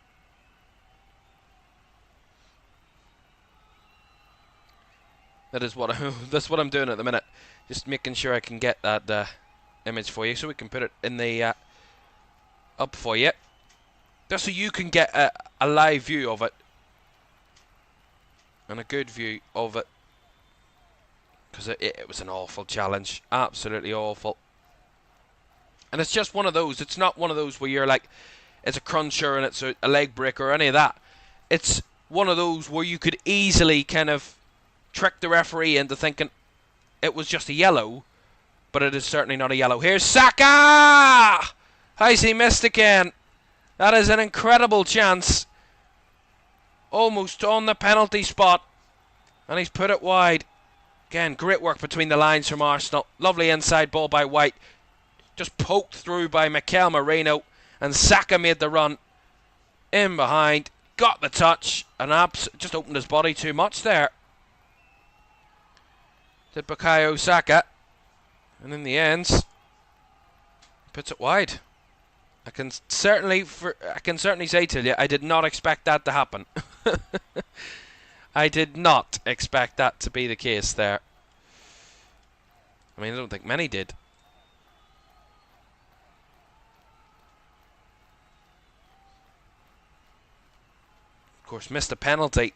That's what I'm doing at the minute. Just making sure I can get that image for you, so we can put it in the up for you. Just so you can get a live view of it. And a good view of it. Because it was an awful challenge. Absolutely awful. And it's just one of those. It's not one of those where you're like, it's a cruncher and it's a leg breaker or any of that. It's one of those where you could easily kind of trick the referee into thinking it was just a yellow. But it is certainly not a yellow. Here's Saka! Has he missed again? That is an incredible chance. Almost on the penalty spot. And he's put it wide. Again, great work between the lines from Arsenal. Lovely inside ball by White. Just poked through by Mikel Merino. And Saka made the run. In behind. Got the touch. And just opened his body too much there. Did Bukayo Saka. And in the end, puts it wide. I can certainly say to you, I did not expect that to happen. I did not expect that to be the case there. I mean, I don't think many did. Of course, missed a penalty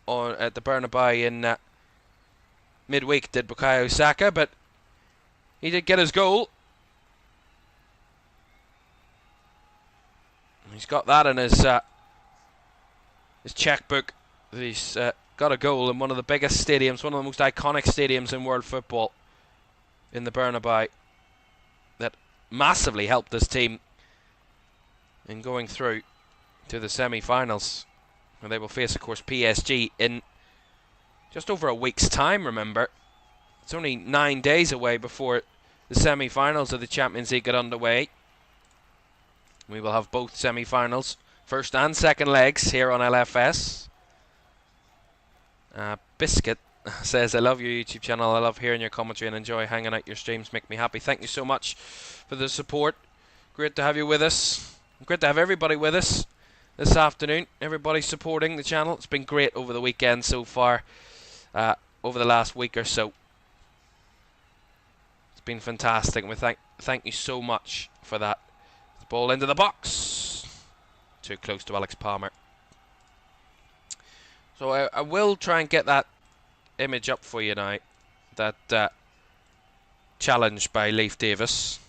at the Bernabeu in midweek, did Bukayo Saka, but he did get his goal. He's got that in his checkbook. That he's got a goal in one of the biggest stadiums, one of the most iconic stadiums in world football, in the Bernabeu. That massively helped this team in going through to the semi-finals. And they will face, of course, PSG in just over a week's time, remember. It's only 9 days away before the semi-finals of the Champions League get underway. We will have both semi-finals, first and second legs, here on LFS. Biscuit says, I love your YouTube channel, I love hearing your commentary and enjoy hanging out your streams, make me happy. Thank you so much for the support. Great to have you with us. Great to have everybody with us this afternoon. Everybody supporting the channel. It's been great over the weekend so far, over the last week or so. It's been fantastic, and we thank you so much for that. Ball into the box. Too close to Alex Palmer. So I will try and get that image up for you now. That challenge by Leif Davis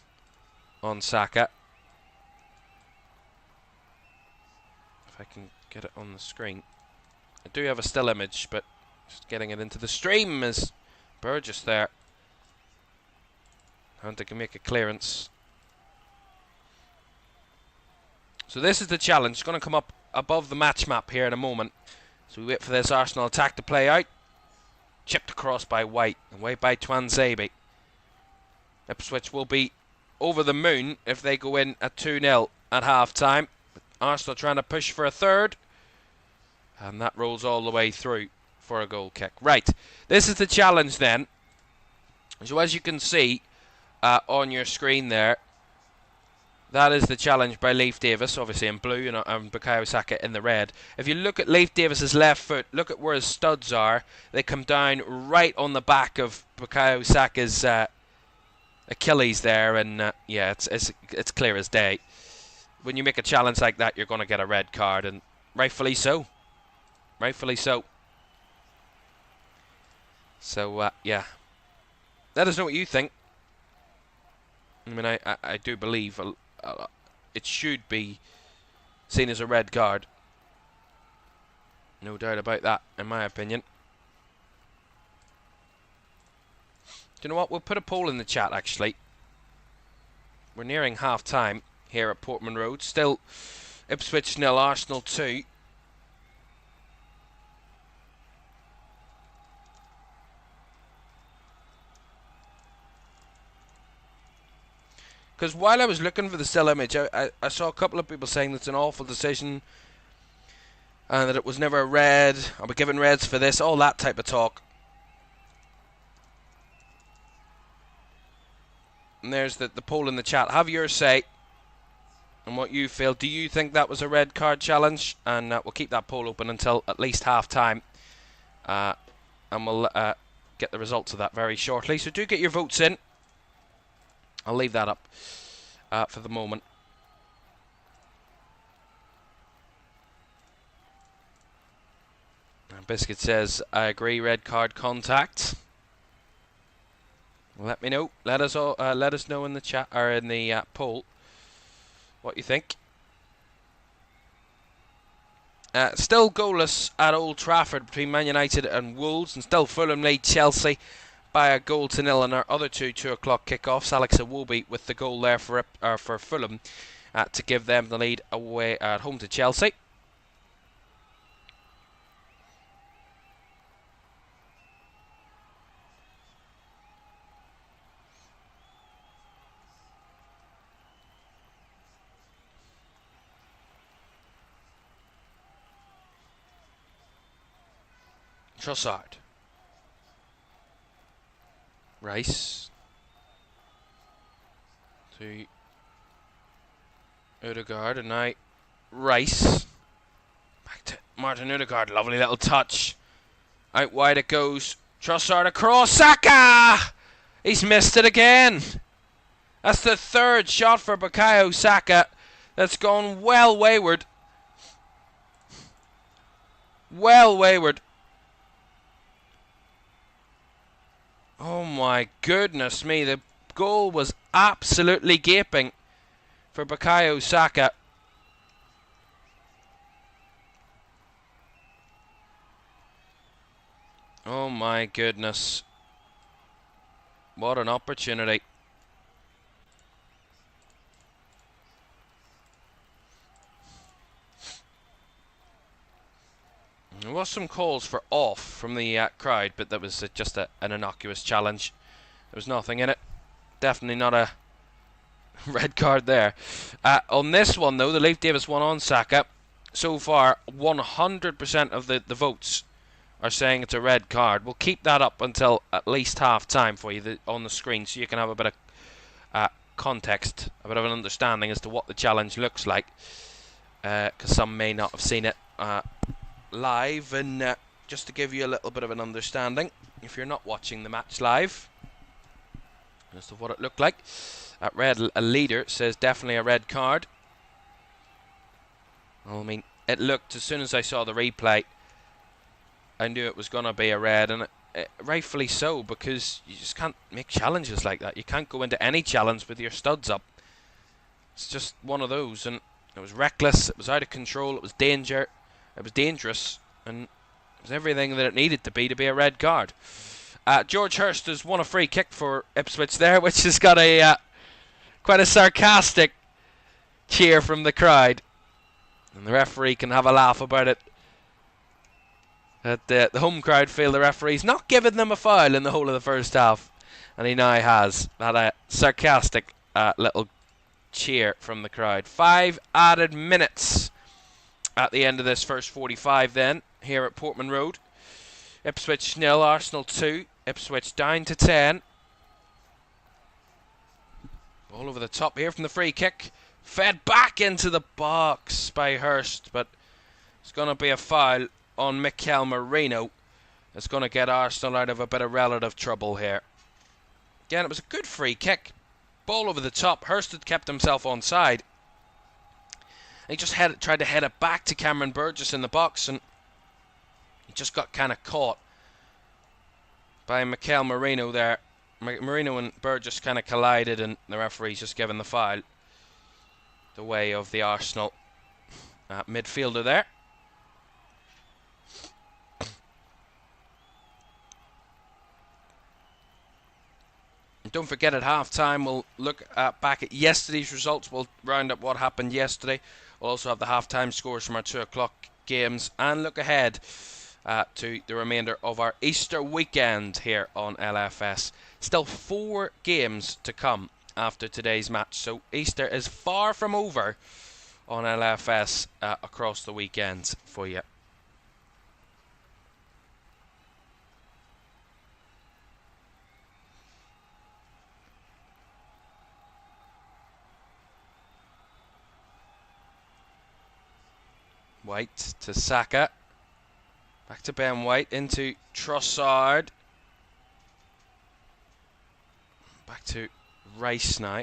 on Saka. If I can get it on the screen. I do have a still image, but just getting it into the stream is Burgess there. Hunter can make a clearance. So this is the challenge. It's going to come up above the match map here in a moment. So we wait for this Arsenal attack to play out. Chipped across by White, away by Twanzebe. Ipswich will be over the moon if they go in at 2-0 at half-time. Arsenal trying to push for a third. And that rolls all the way through for a goal kick. Right, this is the challenge then. So as you can see on your screen there, that is the challenge by Leif Davis, obviously in blue, and Bukayo Saka in the red. If you look at Leif Davis's left foot, look at where his studs are. They come down right on the back of Bukayo Saka's Achilles there, and yeah, it's clear as day. When you make a challenge like that, you're going to get a red card, and rightfully so. Rightfully so. So, yeah. Let us know what you think. I mean, I do believe it should be seen as a red card. No doubt about that, in my opinion. Do you know what? We'll put a poll in the chat, actually. We're nearing half-time here at Portman Road. Still Ipswich 0, Arsenal 2. Because while I was looking for the still image, I saw a couple of people saying it's an awful decision and that it was never a red. I'll be given reds for this, all that type of talk. And there's the poll in the chat. Have your say on what you feel. Do you think that was a red card challenge? And we'll keep that poll open until at least half time. And we'll get the results of that very shortly. So do get your votes in. I'll leave that up for the moment. And Biscuit says, I agree, red card contact. Let me know. Let us know in the chat or in the poll what you think. Still goalless at Old Trafford between Man United and Wolves, and still Fulham lead Chelsea by 1-0 in our other 2 o'clock kickoffs. Alex Iwobi with the goal there for Fulham to give them the lead away at home to Chelsea. Trossard. Rice to Odegaard, and now Rice back to Martin Odegaard. Lovely little touch. Out wide it goes. Trossard across. Saka! He's missed it again. That's the third shot for Bukayo Saka that's gone well wayward. Well wayward. Oh my goodness me, the goal was absolutely gaping for Bukayo Saka. Oh my goodness. What an opportunity. There was some calls for off from the crowd, but that was just an innocuous challenge. There was nothing in it. Definitely not a red card there. On this one, though, the Leif Davis one on Saka, so far 100% of the votes are saying it's a red card. We'll keep that up until at least half time for you on the screen, so you can have a bit of context, a bit of an understanding as to what the challenge looks like, because some may not have seen it live, and just to give you a little bit of an understanding, if you're not watching the match live, as to what it looked like. That red leader says definitely a red card. Well, I mean, it looked, as soon as I saw the replay, I knew it was going to be a red, and rightfully so, because you just can't make challenges like that. You can't go into any challenge with your studs up. It's just one of those, and it was reckless, it was out of control, it was danger. It was dangerous, and it was everything that it needed to be a red card. George Hurst has won a free kick for Ipswich there, which has got a quite a sarcastic cheer from the crowd. And the referee can have a laugh about it. The home crowd feel the referee's not giving them a foul in the whole of the first half. And he now has. Had a sarcastic little cheer from the crowd. 5 added minutes at the end of this first 45 then, here at Portman Road. Ipswich 0, Arsenal 2. Ipswich down to 10. Ball over the top here from the free kick. Fed back into the box by Hurst, but it's going to be a foul on Mikel Merino. It's going to get Arsenal out of a bit of relative trouble here. Again, it was a good free kick. Ball over the top. Hurst had kept himself onside. He just tried to head it back to Cameron Burgess in the box, and he just got kind of caught by Mikel Merino there. Merino and Burgess kind of collided, and the referee's just given the foul the way of the Arsenal midfielder there. And don't forget, at half-time we'll look back at yesterday's results. We'll round up what happened yesterday. We'll also have the half-time scores from our 2 o'clock games and look ahead to the remainder of our Easter weekend here on LFS. Still 4 games to come after today's match, so Easter is far from over on LFS across the weekends for you. White to Saka. Back to Ben White, into Trossard. Back to Rice now.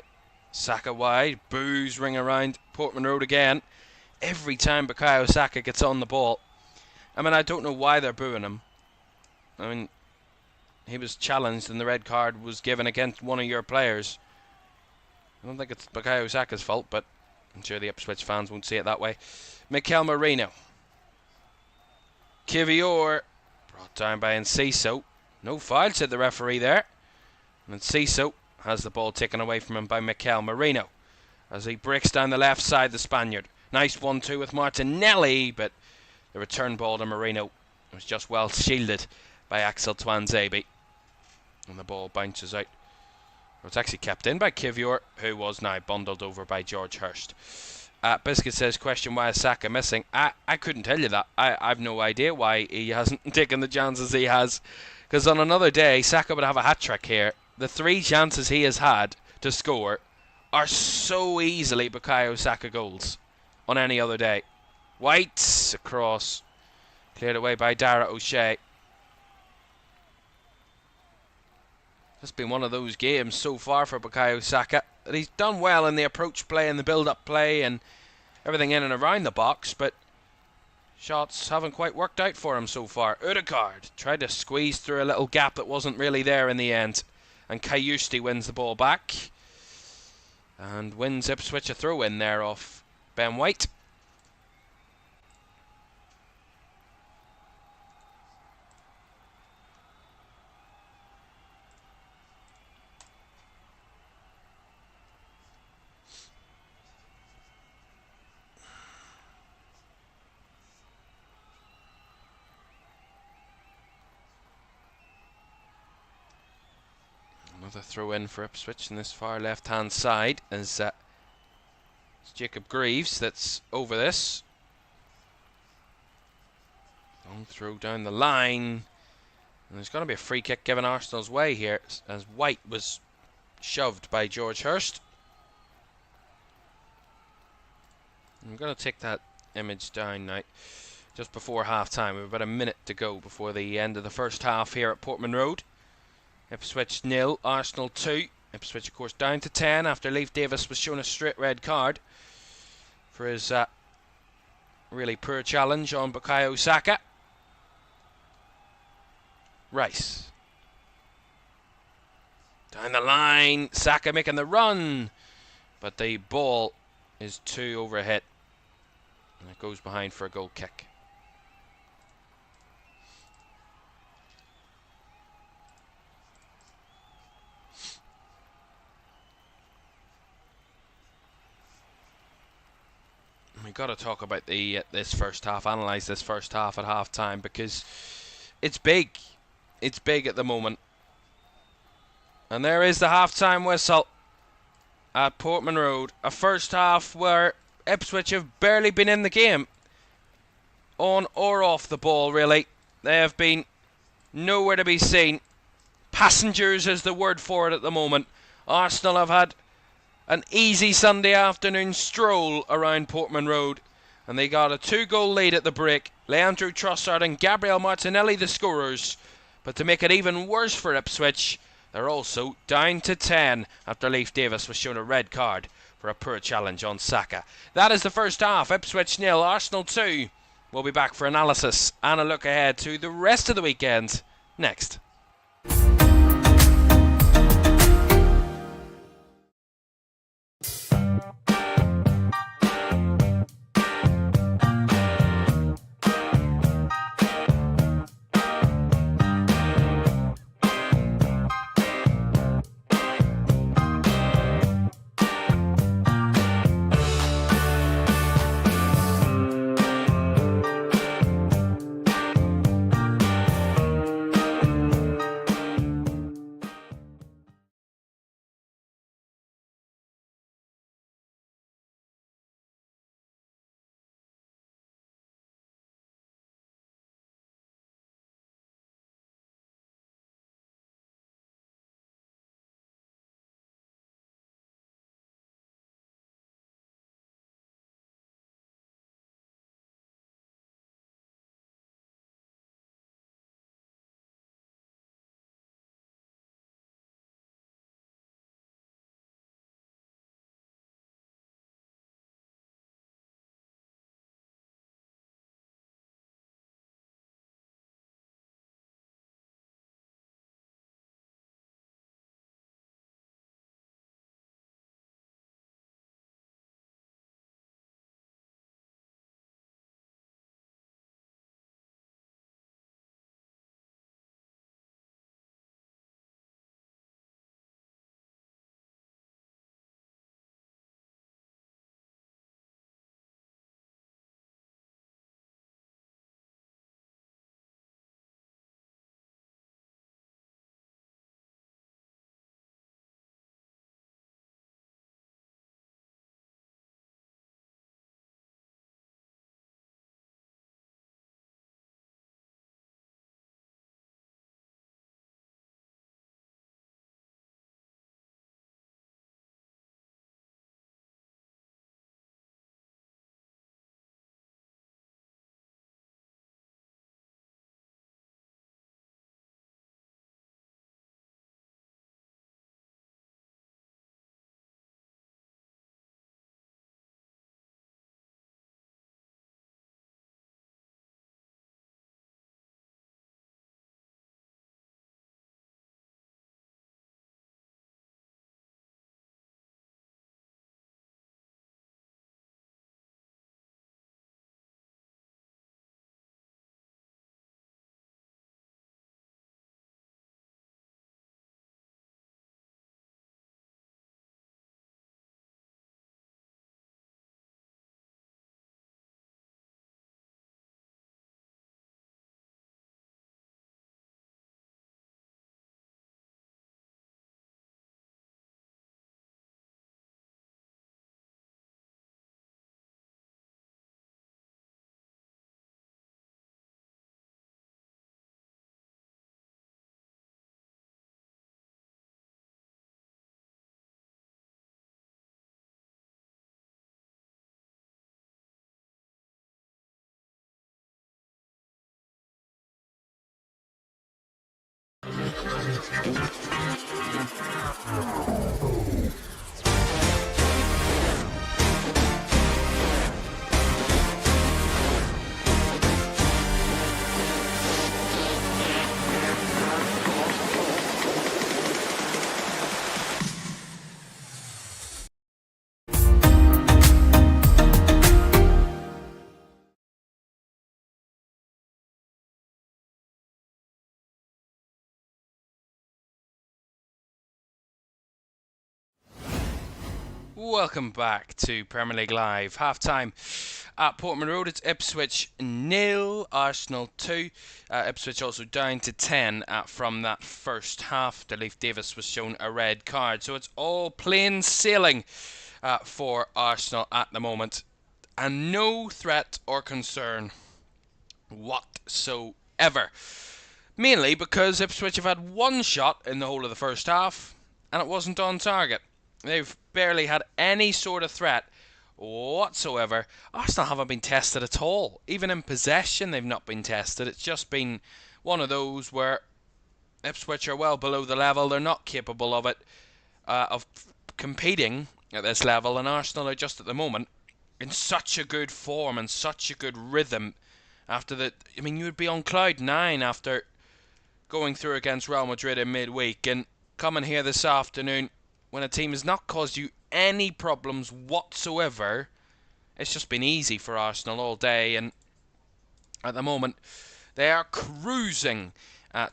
Saka wide. Boos ring around Portman Road again. Every time Bukayo Saka gets on the ball. I mean, I don't know why they're booing him. I mean, he was challenged and the red card was given against one of your players. I don't think it's Bukayo Saka's fault, but I'm sure the Ipswich fans won't see it that way. Mikel Merino. Kivior brought down by Enciso. No foul, said the referee there. And Enciso has the ball taken away from him by Mikel Merino as he breaks down the left side, the Spaniard. Nice 1-2 with Martinelli, but the return ball to Merino was just well shielded by Axel Tuanzebe. And the ball bounces out. Well, it's actually kept in by Kivior, who was now bundled over by George Hurst. Biscuit says, question, why is Saka missing? I couldn't tell you that. I've no idea why he hasn't taken the chances he has. Because on another day, Saka would have a hat-trick here. The 3 chances he has had to score are so easily Bukayo Saka goals on any other day. White across. Cleared away by Dara O'Shea. It's been one of those games so far for Bukayo Saka that he's done well in the approach play and the build-up play and everything in and around the box, but shots haven't quite worked out for him so far. Ødegaard tried to squeeze through a little gap that wasn't really there in the end, and Kayusti wins the ball back and wins Ipswich a throw-in there off Ben White. Another throw in for Ipswich in this far left hand side as it's Jacob Greaves that's over this. Long throw down the line. And there's going to be a free kick given Arsenal's way here as White was shoved by George Hurst. I'm going to take that image down now. Just before half time. We have about a minute to go before the end of the first half here at Portman Road. Ipswich 0, Arsenal 2. Ipswich, of course, down to 10 after Leif Davis was shown a straight red card for his really poor challenge on Bukayo Saka. Rice. Down the line, Saka making the run, but the ball is too overhit and it goes behind for a goal kick. We got to talk about this first half, analyse this first half at half time, because it's big. It's big at the moment. And there is the half-time whistle at Portman Road. A first half where Ipswich have barely been in the game. On or off the ball, really. They have been nowhere to be seen. Passengers is the word for it at the moment. Arsenal have had an easy Sunday afternoon stroll around Portman Road, and they got a 2-goal lead at the break. Leandro Trossard and Gabriel Martinelli the scorers. But to make it even worse for Ipswich, they're also down to 10 after Leif Davis was shown a red card for a poor challenge on Saka. That is the first half. Ipswich 0, Arsenal 2. We'll be back for analysis and a look ahead to the rest of the weekend next. Welcome back to Premier League Live. Half-time at Portman Road. It's Ipswich 0, Arsenal 2. Ipswich also down to 10 from that first half. Leif Davis was shown a red card. So it's all plain sailing for Arsenal at the moment. And no threat or concern whatsoever. Mainly because Ipswich have had one shot in the whole of the first half, and it wasn't on target. They've barely had any sort of threat whatsoever. Arsenal haven't been tested at all. Even in possession, they've not been tested. It's just been one of those where Ipswich are well below the level. They're not capable of it, of competing at this level, and Arsenal are just at the moment in such a good form and such a good rhythm. After the, you would be on cloud 9 after going through against Real Madrid in midweek, and coming here this afternoon when a team has not caused you any problems whatsoever. It's just been easy for Arsenal all day, and at the moment they are cruising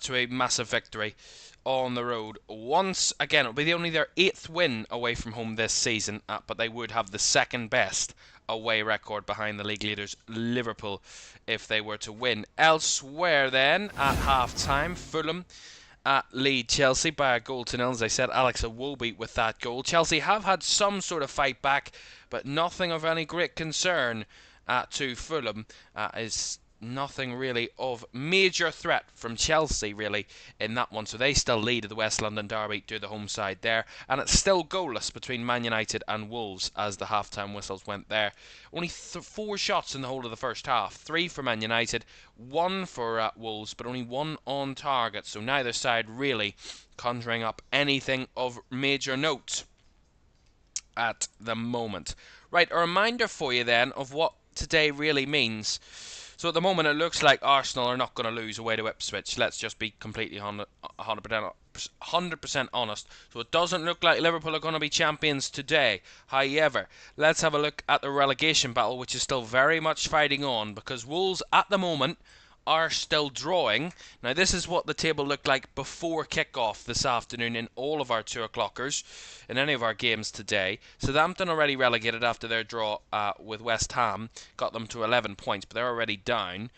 to a massive victory on the road. Once again, it'll be only their 8th win away from home this season, but they would have the second best away record behind the league leaders Liverpool if they were to win. Elsewhere then, at half-time, Fulham lead Chelsea by a goal to nil. As I said, Alex Iwobi with that goal. Chelsea have had some sort of fight back, but nothing of any great concern to Fulham. Is nothing really of major threat from Chelsea really in that one, so they still lead the West London derby to the home side there, and it's still goalless between Man United and Wolves as the half-time whistles went there. Only 4 shots in the whole of the first half, 3 for Man United, 1 for Wolves, but only 1 on target, so neither side really conjuring up anything of major note at the moment. Right, a reminder for you then of what today really means. So at the moment it looks like Arsenal are not going to lose away to Ipswich. Let's just be completely 100% honest. So it doesn't look like Liverpool are going to be champions today. However, let's have a look at the relegation battle, which is still very much fighting on, because Wolves at the moment are still drawing. Now this is what the table looked like before kickoff this afternoon in all of our 2 o'clockers in any of our games today. Southampton already relegated after their draw with West Ham, got them to 11 points, but they're already down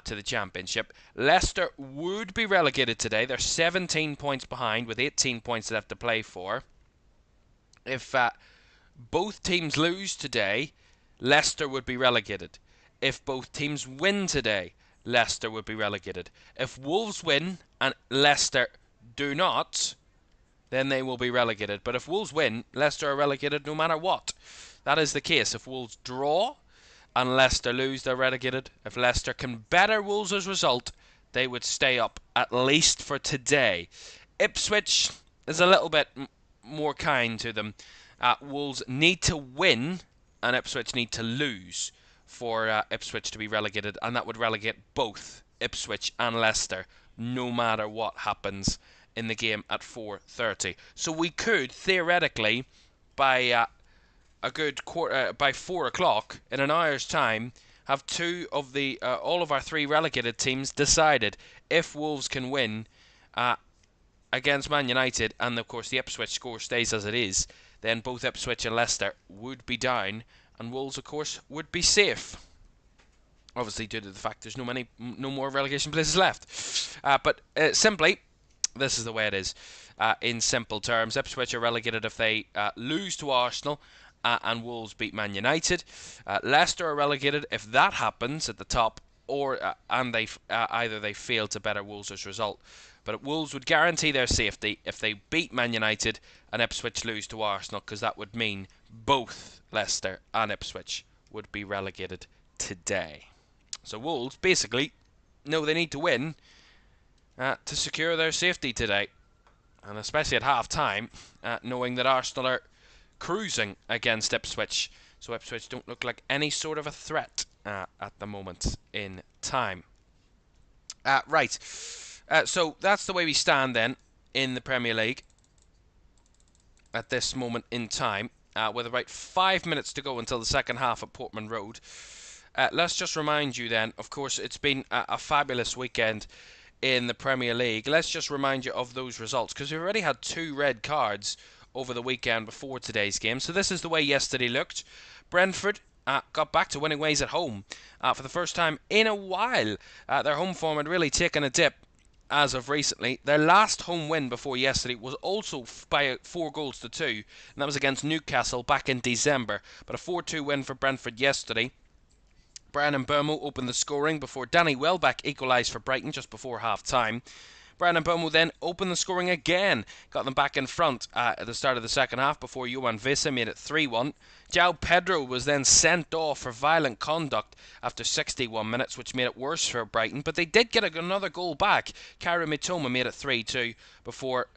to the Championship. Leicester would be relegated today. They're 17 points behind with 18 points left to play for. If both teams lose today, Leicester would be relegated. If both teams win today, Leicester would be relegated. If Wolves win and Leicester do not, then they will be relegated. But if Wolves win, Leicester are relegated no matter what. That is the case. If Wolves draw and Leicester lose, they're relegated. If Leicester can better Wolves' result, they would stay up, at least for today. Ipswich is a little bit more kind to them. Wolves need to win and Ipswich need to lose for Ipswich to be relegated, and that would relegate both Ipswich and Leicester no matter what happens in the game at 4:30. So we could theoretically by by 4 o'clock in an hour's time have all of our 3 relegated teams decided. If Wolves can win against Man United, and of course the Ipswich score stays as it is, then both Ipswich and Leicester would be down, and Wolves, of course, would be safe. Obviously, due to the fact there's no more relegation places left. But simply, this is the way it is. In simple terms, Ipswich are relegated if they lose to Arsenal and Wolves beat Man United. Leicester are relegated if that happens at the top, or and either they fail to better Wolves' result. But Wolves would guarantee their safety if they beat Man United and Ipswich lose to Arsenal, because that would mean both Leicester and Ipswich would be relegated today. So Wolves basically know they need to win to secure their safety today, and especially at half-time, knowing that Arsenal are cruising against Ipswich, so Ipswich don't look like any sort of a threat at the moment in time. Right, so that's the way we stand then in the Premier League at this moment in time, with about 5 minutes to go until the second half at Portman Road. Let's just remind you then, of course, it's been a fabulous weekend in the Premier League. Let's just remind you of those results, because we've already had 2 red cards over the weekend before today's game. So this is the way yesterday looked. Brentford got back to winning ways at home for the first time in a while. Their home form had really taken a dip as of recently. Their last home win before yesterday was also by 4-2, and that was against Newcastle back in December. But a 4-2 win for Brentford yesterday. Brian Mbeumo opened the scoring before Danny Welbeck equalised for Brighton just before half-time. Brian Mbeumo then opened the scoring again, got them back in front at the start of the second half before Johan Visa made it 3-1. João Pedro was then sent off for violent conduct after 61 minutes, which made it worse for Brighton, but they did get another goal back. Kairi Mitoma made it 3-2 before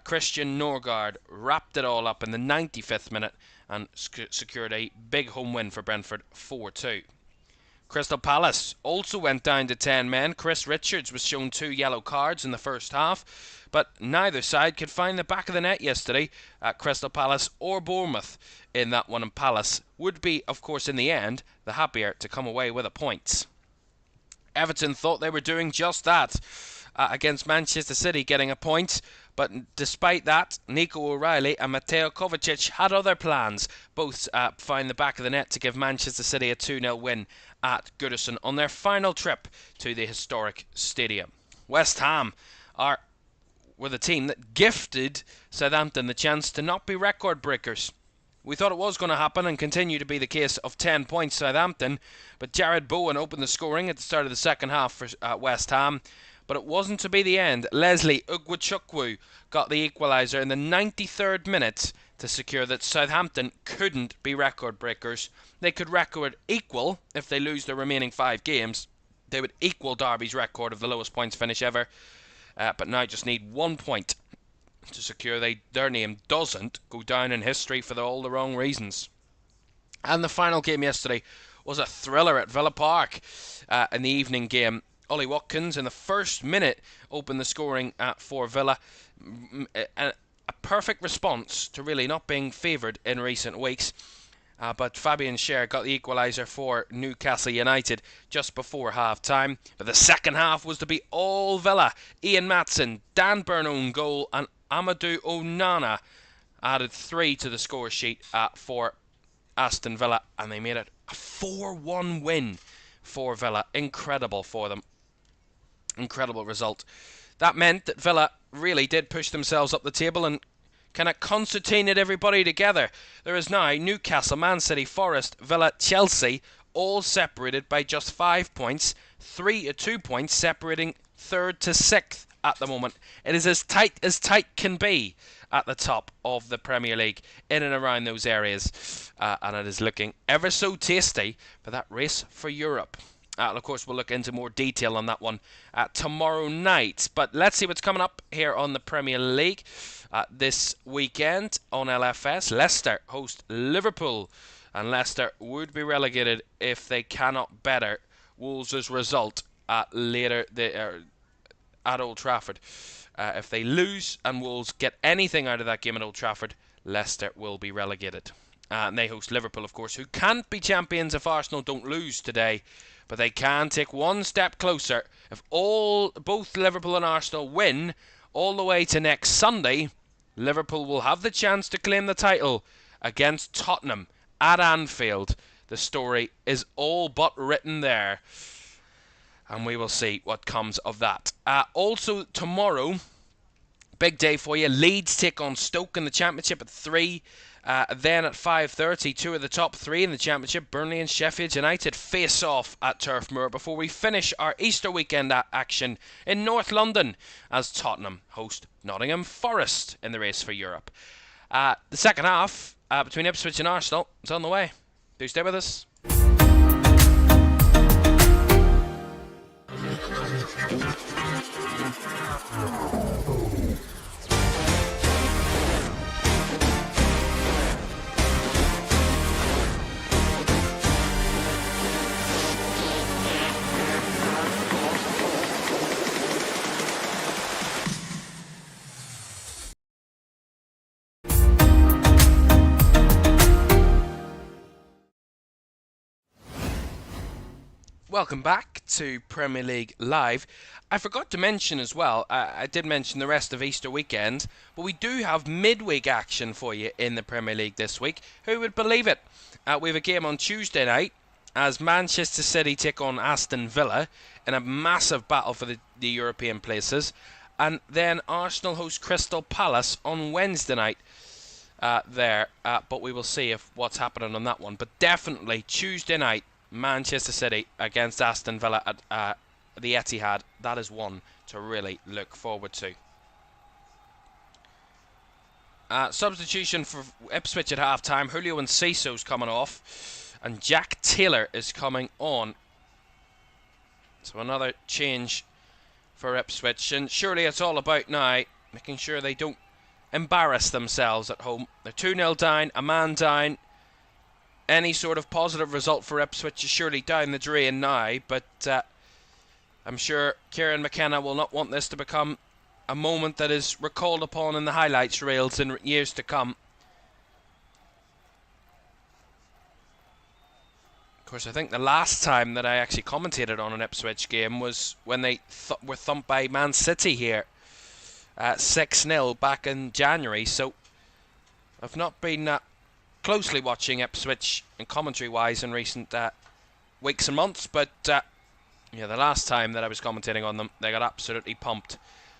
Christian Norgard wrapped it all up in the 95th minute and secured a big home win for Brentford, 4-2. Crystal Palace also went down to 10 men. Chris Richards was shown 2 yellow cards in the first half, but neither side could find the back of the net yesterday at Crystal Palace or Bournemouth in that one, and Palace would be, of course, in the end, the happier to come away with a point. Everton thought they were doing just that against Manchester City, getting a point. But despite that, Nico O'Reilly and Mateo Kovacic had other plans. Both found the back of the net to give Manchester City a 2-0 win at Goodison on their final trip to the historic stadium. West Ham were the team that gifted Southampton the chance to not be record breakers. We thought it was going to happen and continue to be the case of 10 points Southampton, but Jared Bowen opened the scoring at the start of the second half for West Ham. But it wasn't to be the end. Leslie Ugwuchukwu got the equaliser in the 93rd minute to secure that Southampton couldn't be record breakers. They could record equal if they lose their remaining 5 games. They would equal Derby's record of the lowest points finish ever. But now just need 1 point to secure their name doesn't go down in history for all the wrong reasons. And the final game yesterday was a thriller at Villa Park in the evening game. Ollie Watkins in the first minute opened the scoring for Villa. A perfect response to really not being favoured in recent weeks. But Fabian Schär got the equaliser for Newcastle United just before half-time. But the second half was to be all Villa. Ian Maatsen, Dan Burn own goal, and Amadou Onana added 3 to the score sheet for Aston Villa. And they made it a 4-1 win for Villa. Incredible for them. Incredible result. That meant that Villa really did push themselves up the table and kind of concertinaed everybody together. There is now Newcastle, Man City, Forest, Villa, Chelsea, all separated by just 5 points. 2 points separating 3rd to 6th at the moment. It is as tight can be at the top of the Premier League, in and around those areas. And it is looking ever so tasty for that race for Europe. And of course, we'll look into more detail on that one tomorrow night. But let's see what's coming up here on the Premier League this weekend on LFS. Leicester host Liverpool, and Leicester would be relegated if they cannot better Wolves' result at Old Trafford. If they lose and Wolves get anything out of that game at Old Trafford, Leicester will be relegated. And they host Liverpool, of course, who can't be champions if Arsenal don't lose today. But they can take one step closer. If both Liverpool and Arsenal win all the way to next Sunday, Liverpool will have the chance to claim the title against Tottenham at Anfield. The story is all but written there. And we will see what comes of that. Also tomorrow, big day for you. Leeds take on Stoke in the Championship at 3. Then at 5:30, 2 of the top 3 in the Championship, Burnley and Sheffield United, face off at Turf Moor before we finish our Easter weekend action in North London as Tottenham host Nottingham Forest in the race for Europe. The second half between Ipswich and Arsenal is on the way. Do stay with us. Welcome back to Premier League Live. I forgot to mention as well, I did mention the rest of Easter weekend, but we do have midweek action for you in the Premier League this week. Who would believe it? We have a game on Tuesday night as Manchester City take on Aston Villa in a massive battle for the European places. And then Arsenal host Crystal Palace on Wednesday night. But we will see if what's happening on that one. But definitely Tuesday night, Manchester City against Aston Villa at the Etihad. That is one to really look forward to. Substitution for Ipswich at half-time. Julio Enciso's coming off. And Jack Taylor is coming on. So another change for Ipswich. And surely it's all about now making sure they don't embarrass themselves at home. They're 2-0 down, a man down. Any sort of positive result for Ipswich is surely down the drain now, but I'm sure Kieran McKenna will not want this to become a moment that is recalled upon in the highlights reels in years to come. Of course, I think the last time that I actually commentated on an Ipswich game was when they were thumped by Man City here at 6-0 back in January, so I've not been closely watching Ipswich and commentary-wise in recent weeks and months, but yeah, the last time that I was commentating on them, they got absolutely pumped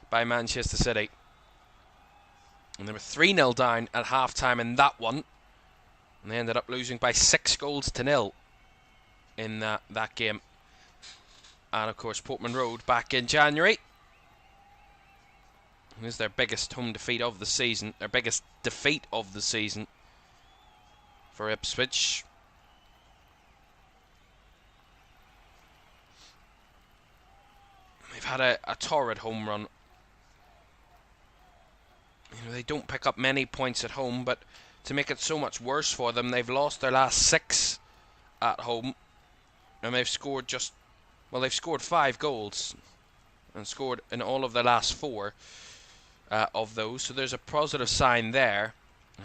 by Manchester City. And they were 3-0 down at half-time in that one, and they ended up losing by 6-0 in that game. And of course, Portman Road back in January. It was their biggest home defeat of the season, their biggest defeat of the season for Ipswich. They've had a torrid home run. You know, they don't pick up many points at home, but to make it so much worse for them, they've lost their last 6 at home, and they've scored they've scored 5 goals and scored in all of their last 4 of those, so there's a positive sign there.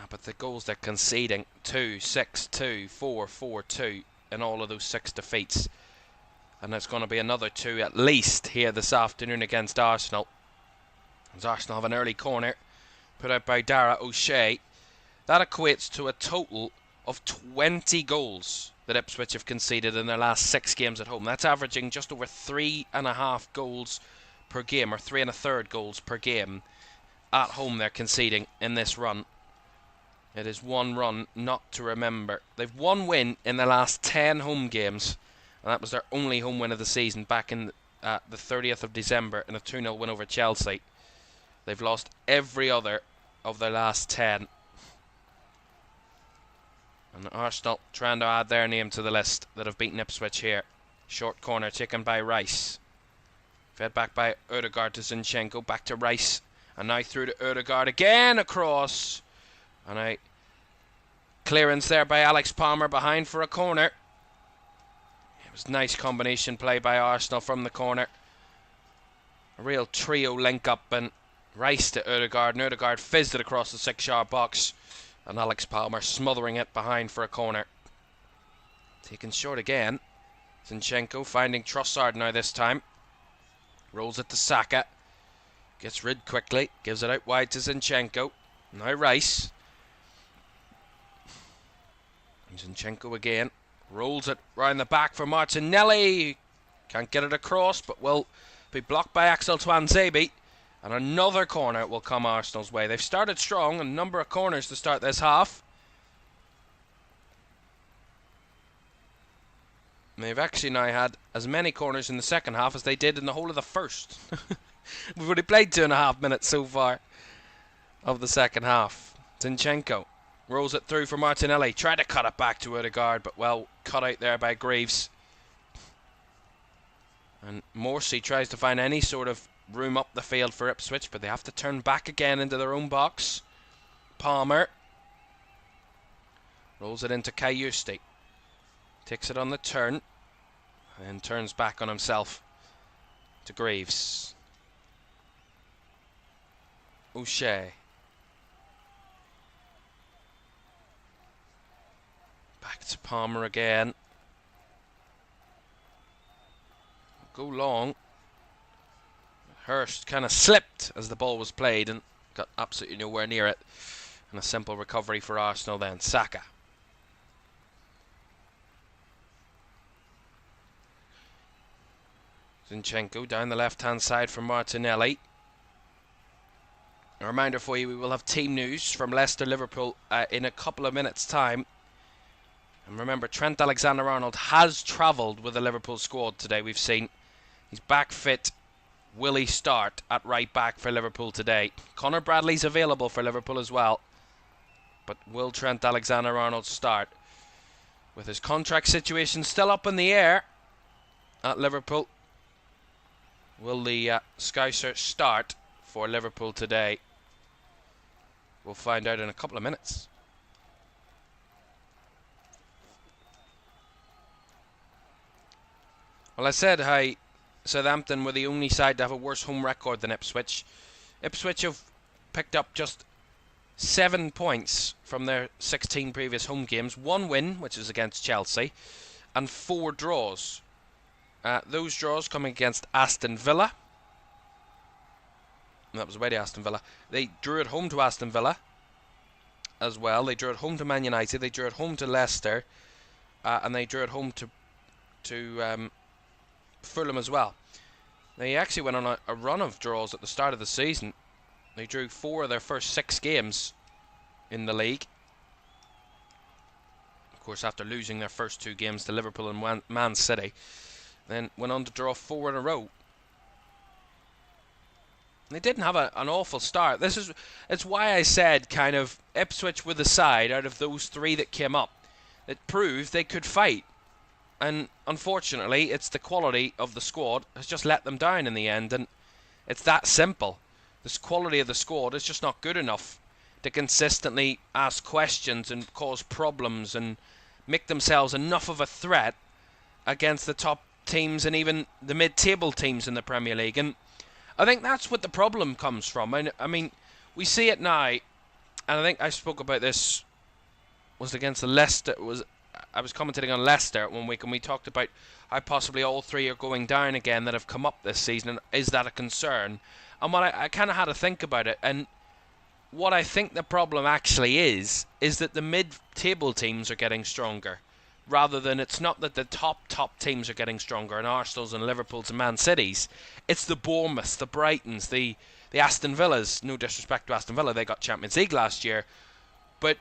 But the goals they're conceding, 2, 6, 2, 4, 4, 2 in all of those 6 defeats, and there's going to be another 2 at least here this afternoon against Arsenal, as Arsenal have an early corner put out by Dara O'Shea. That equates to a total of 20 goals that Ipswich have conceded in their last 6 games at home. That's averaging just over 3.5 goals per game, or 3 1/3 goals per game at home they're conceding in this run. It is one run not to remember. They've one win in the last 10 home games, and that was their only home win of the season back in the 30th of December in a 2-0 win over Chelsea. They've lost every other of their last 10. And Arsenal trying to add their name to the list that have beaten Ipswich here. Short corner taken by Rice. Fed back by Odegaard to Zinchenko. Back to Rice. And now through to Odegaard again across. And a clearance there by Alex Palmer behind for a corner. It was nice combination play by Arsenal from the corner. A real trio link up, and Rice to Odegaard, and Odegaard fizzed it across the 6-yard box, and Alex Palmer smothering it behind for a corner. Taken short again. Zinchenko finding Trossard now this time. Rolls it to Saka. Gets rid quickly. Gives it out wide to Zinchenko. Now Rice. Zinchenko again. Rolls it round the back for Martinelli. Can't get it across, but will be blocked by Axel Tuanzebe. And another corner will come Arsenal's way. They've started strong, a number of corners to start this half. They've actually now had as many corners in the second half as they did in the whole of the first. We've only played 2.5 minutes so far of the second half. Zinchenko rolls it through for Martinelli. Tried to cut it back to Odegaard, but well cut out there by Greaves. And Morsey tries to find any sort of room up the field for Ipswich, but they have to turn back again into their own box. Palmer rolls it into Kayusti. Takes it on the turn and turns back on himself to Greaves. O'Shea. Back to Palmer again. go long. Hurst kind of slipped as the ball was played and got absolutely nowhere near it. And a simple recovery for Arsenal then. Saka. Zinchenko down the left-hand side for Martinelli. A reminder for you, we will have team news from Leicester-Liverpool in a couple of minutes' time. And remember, Trent Alexander-Arnold has travelled with the Liverpool squad today. We've seen he's back fit. Will he start at right back for Liverpool today? Conor Bradley's available for Liverpool as well. But will Trent Alexander-Arnold start? With his contract situation still up in the air at Liverpool, will the Scouser start for Liverpool today? We'll find out in a couple of minutes. Well, I said how Southampton were the only side to have a worse home record than Ipswich. Ipswich have picked up just 7 points from their 16 previous home games. 1 win, which is against Chelsea, and 4 draws. Those draws coming against Aston Villa. That was away to Aston Villa. They drew at home to Aston Villa as well. They drew at home to Man United. They drew at home to Leicester. And they drew at home to Fulham as well. They actually went on a run of draws at the start of the season. They drew 4 of their first 6 games in the league. Of course, after losing their first 2 games to Liverpool and Man City. Then went on to draw 4 in a row. They didn't have an awful start. It's why I said kind of Ipswich were the side out of those 3 that came up that proved they could fight. And unfortunately, it's the quality of the squad has just let them down in the end. And it's that simple. This quality of the squad is just not good enough to consistently ask questions and cause problems and make themselves enough of a threat against the top teams and even the mid-table teams in the Premier League. And I think that's what the problem comes from. I mean, we see it now, and I think I spoke about this, was against the Leicester, I was commentating on Leicester one week, and we talked about how possibly all 3 are going down again that have come up this season, and is that a concern? And what I kind of had to think about it, and what I think the problem actually is that the mid-table teams are getting stronger, rather than it's not that the top teams are getting stronger, and Arsenal's and Liverpool's and Man City's. It's the Bournemouths, the Brightons, the Aston Villas. No disrespect to Aston Villa, they got Champions League last year, but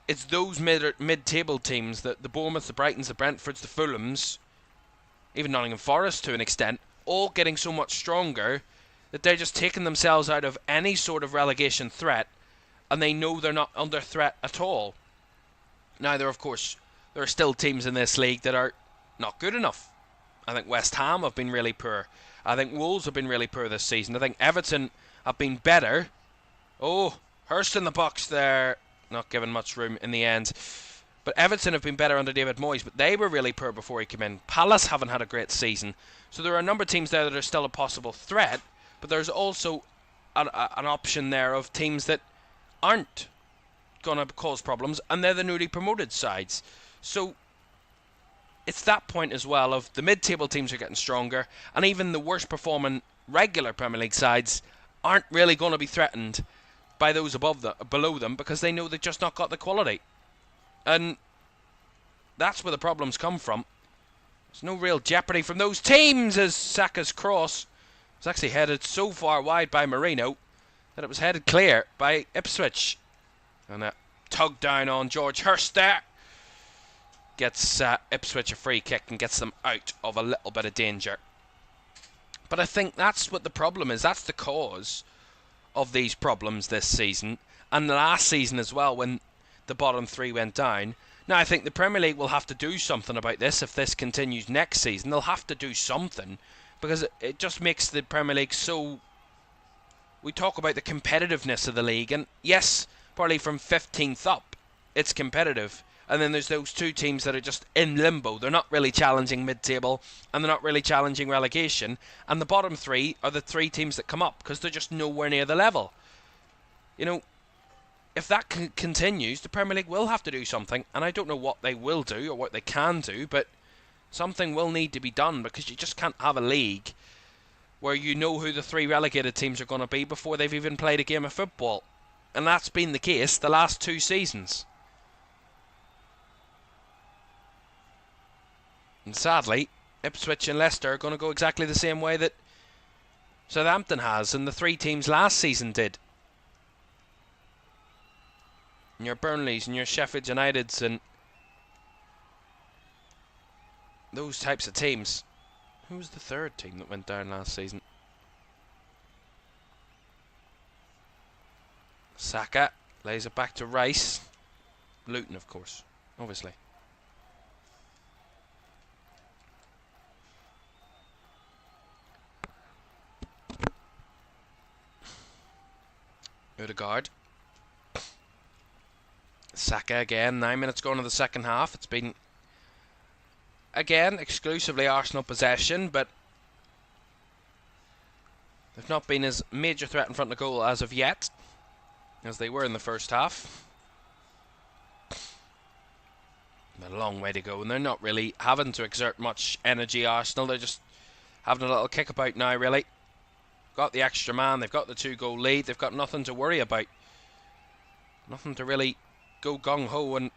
it's those mid-table teams, the Bournemouths, the Brightons, the Brentfords, the Fulhams, even Nottingham Forest to an extent, all getting so much stronger that they're just taking themselves out of any sort of relegation threat, and they know they're not under threat at all. Now, there are still teams in this league that are not good enough. I think West Ham have been really poor. I think Wolves have been really poor this season. I think Everton have been better. Oh, Hurst in the box there. Not given much room in the end. But Everton have been better under David Moyes, but they were really poor before he came in. Palace haven't had a great season. So there are a number of teams there that are still a possible threat, but there's also an option there of teams that aren't going to cause problems, and they're the newly promoted sides. So it's that point as well of the mid-table teams are getting stronger, and even the worst performing regular Premier League sides aren't really going to be threatened by those below them, because they know they've just not got the quality. And that's where the problems come from. There's no real jeopardy from those teams, as Saka's cross was actually headed so far wide by Marino that it was headed clear by Ipswich. And a tug down on George Hurst there gets Ipswich a free kick and gets them out of a little bit of danger. But I think that's what the problem is. That's the cause of these problems this season, and last season as well, when the bottom 3 went down. Now, I think the Premier League will have to do something about this if this continues next season. They'll have to do something, because it just makes the Premier League so... We talk about the competitiveness of the league, and yes, probably from 15th up, it's competitive. And then there's those 2 teams that are just in limbo. They're not really challenging mid-table, and they're not really challenging relegation. And the bottom 3 are the 3 teams that come up, because they're just nowhere near the level. You know, if that continues, the Premier League will have to do something. And I don't know what they will do or what they can do, but Something will need to be done, because you just can't have a league where you know who the 3 relegated teams are going to be before they've even played a game of football. And that's been the case the last 2 seasons. And sadly, Ipswich and Leicester are going to go exactly the same way that Southampton has, and the 3 teams last season did. And your Burnleys and your Sheffield Uniteds and those types of teams. Who was the 3rd team that went down last season? Saka lays it back to Rice. Luton, of course, obviously. Odegaard. Saka again. 9 minutes going to the second half. It's been, again, exclusively Arsenal possession, but they've not been as major threat in front of goal as of yet as they were in the first half. A long way to go, and they're not really having to exert much energy, Arsenal. They're just having a little kick about now, really. Got the extra man, they've got the 2-goal lead, they've got nothing to worry about. Nothing to really go gung-ho and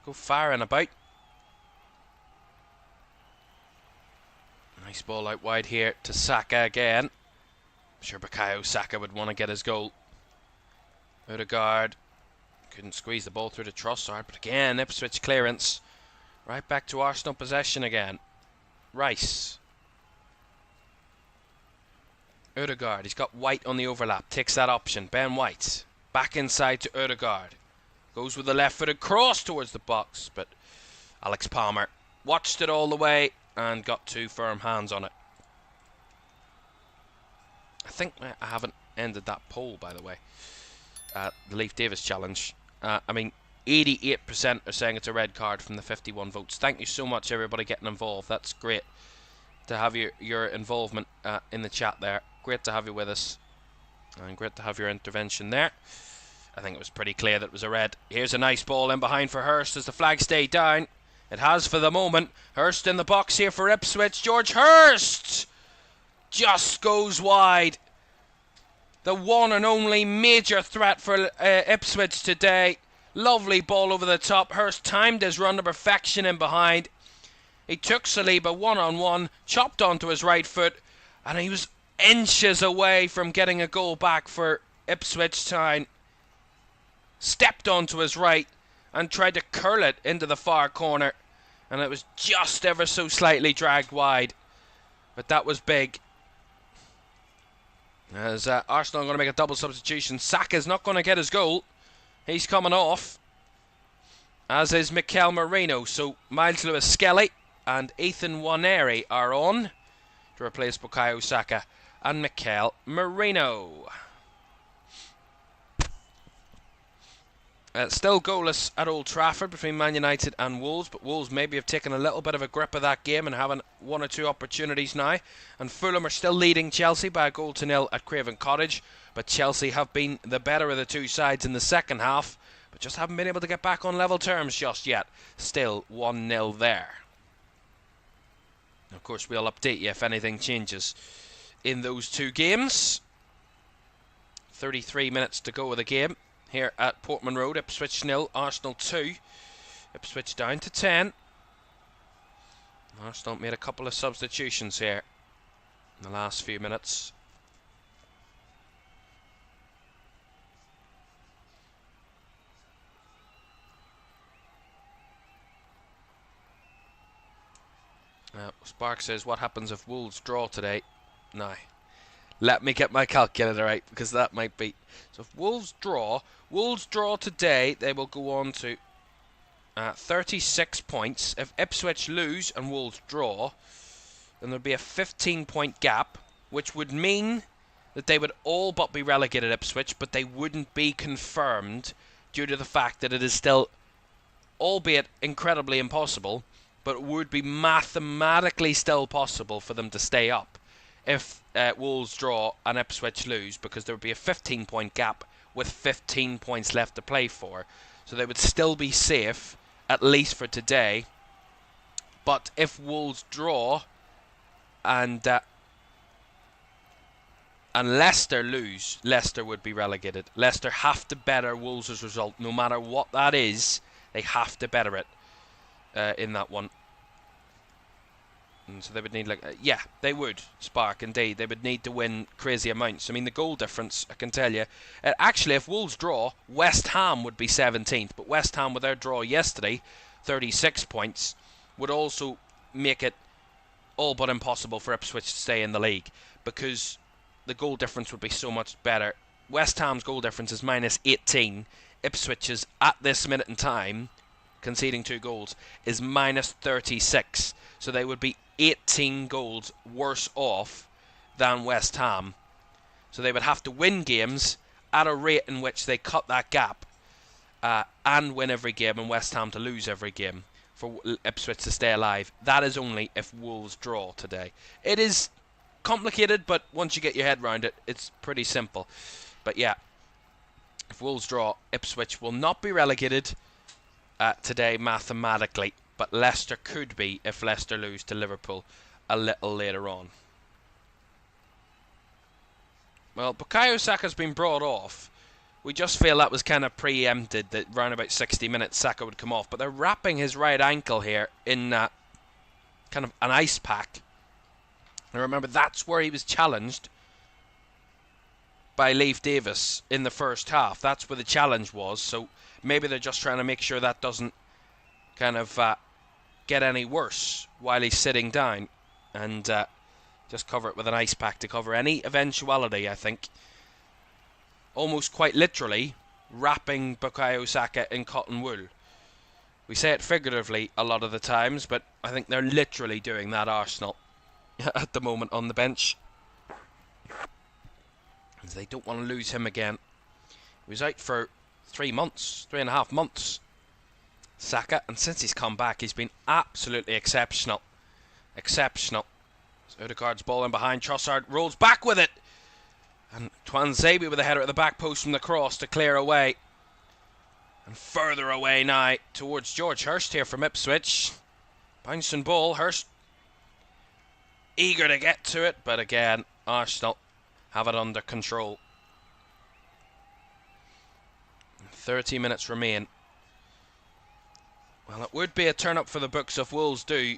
go firing about. Nice ball out wide here to Saka again. I'm sure Bukayo Saka would want to get his goal. Odegaard couldn't squeeze the ball through to Trossard, but again, Ipswich clearance. Right back to Arsenal possession again. Rice. Odegaard, he's got White on the overlap, takes that option. Ben White, back inside to Odegaard. Goes with the left-footed cross towards the box, but Alex Palmer watched it all the way and got 2 firm hands on it. I think I haven't ended that poll, by the way. The Leif Davis challenge. I mean, 88% are saying it's a red card from the 51 votes. Thank you so much, everybody, getting involved. That's great to have your involvement in the chat there. Great to have you with us, and great to have your intervention there. I think it was pretty clear that it was a red. Here's a nice ball in behind for Hurst as the flag stayed down. It has for the moment. Hurst in the box here for Ipswich. George Hurst just goes wide. The one and only major threat for Ipswich today. Lovely ball over the top. Hurst timed his run to perfection in behind. He took Saliba one-on-one, chopped onto his right foot, and he was inches away from getting a goal back for Ipswich Town. Stepped onto his right and tried to curl it into the far corner, and it was just ever so slightly dragged wide. But that was big. As Arsenal are going to make a double substitution. Saka's not going to get his goal. He's coming off, as is Mikel Merino. So Miles Lewis-Skelly and Ethan Nwaneri are on to replace Bukayo Saka and Mikel Merino. Still goalless at Old Trafford between Man United and Wolves, but Wolves maybe have taken a little bit of a grip of that game and having 1 or 2 opportunities now. And Fulham are still leading Chelsea by 1-0 at Craven Cottage, but Chelsea have been the better of the 2 sides in the second half, but just haven't been able to get back on level terms just yet. Still 1-0 there. Of course, we'll update you if anything changes in those 2 games. 33 minutes to go of the game here at Portman Road. Ipswich 0, Arsenal 2. Ipswich down to 10. Arsenal made a couple of substitutions here in the last few minutes. Spark says, what happens if Wolves draw today? Now, let me get my calculator out, because that might be... So if Wolves draw today, they will go on to 36 points. If Ipswich lose and Wolves draw, then there'll be a 15-point gap, which would mean that they would all but be relegated, Ipswich, but they wouldn't be confirmed due to the fact that it is still, albeit incredibly impossible, but it would be mathematically still possible for them to stay up if Wolves draw and Ipswich lose, because there would be a 15-point gap with 15 points left to play for. So they would still be safe, at least for today, But if Wolves draw and Leicester lose, Leicester would be relegated. Leicester have to better Wolves' result, no matter what that is. They have to better it in that one. And so they would need, they would, Spark, indeed. They would need to win crazy amounts. I mean, the goal difference, I can tell you. Actually, if Wolves draw, West Ham would be 17th. But West Ham, with their draw yesterday, 36 points, would also make it all but impossible for Ipswich to stay in the league. Because the goal difference would be so much better. West Ham's goal difference is minus 18. Ipswich's, at this minute in time, conceding 2 goals, is minus 36. So they would be 18 goals worse off than West Ham. So they would have to win games at a rate in which they cut that gap and win every game, and West Ham to lose every game for Ipswich to stay alive. That is only if Wolves draw today. It is complicated, but once you get your head around it, it's pretty simple. But yeah, if Wolves draw, Ipswich will not be relegated today mathematically. But Leicester could be if Leicester lose to Liverpool a little later on. Well, Bukayo Saka's been brought off. We just feel that was kind of preempted, that round about 60 minutes Saka would come off. But they're wrapping his right ankle here in kind of an ice pack. And remember, that's where he was challenged by Leif Davis in the first half. That's where the challenge was. So maybe they're just trying to make sure that doesn't kind of get any worse while he's sitting down, and just cover it with an ice pack to cover any eventuality, I think. Almost quite literally wrapping Bukayo Saka in cotton wool. We say it figuratively a lot of the times, but I think they're literally doing that, Arsenal, at the moment on the bench. They don't want to lose him again. He was out for 3.5 months. Saka, and since he's come back, he's been absolutely exceptional. Exceptional. So Odegaard's ball in behind. Trossard rolls back with it. And Twanzebe with a header at the back post from the cross to clear away. And further away now towards George Hurst here from Ipswich. Bouncing ball. Hurst eager to get to it, but again, Arsenal have it under control. 30 minutes remain. Well, it would be a turn-up for the books if Wolves do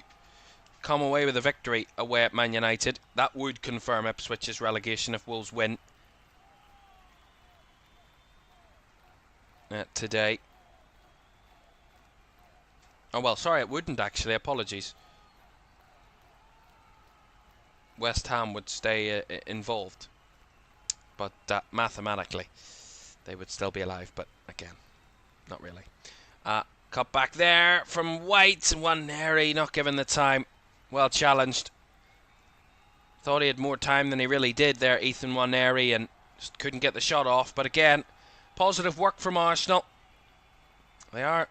come away with a victory away at Man United. That would confirm Ipswich's relegation if Wolves win today. Oh, well, sorry, it wouldn't actually. Apologies. West Ham would stay involved. But mathematically, they would still be alive. But again, not really. Cut back there from White. Nwaneri not given the time. Well challenged. Thought he had more time than he really did there, Ethan Nwaneri, and just couldn't get the shot off. But again, positive work from Arsenal. They are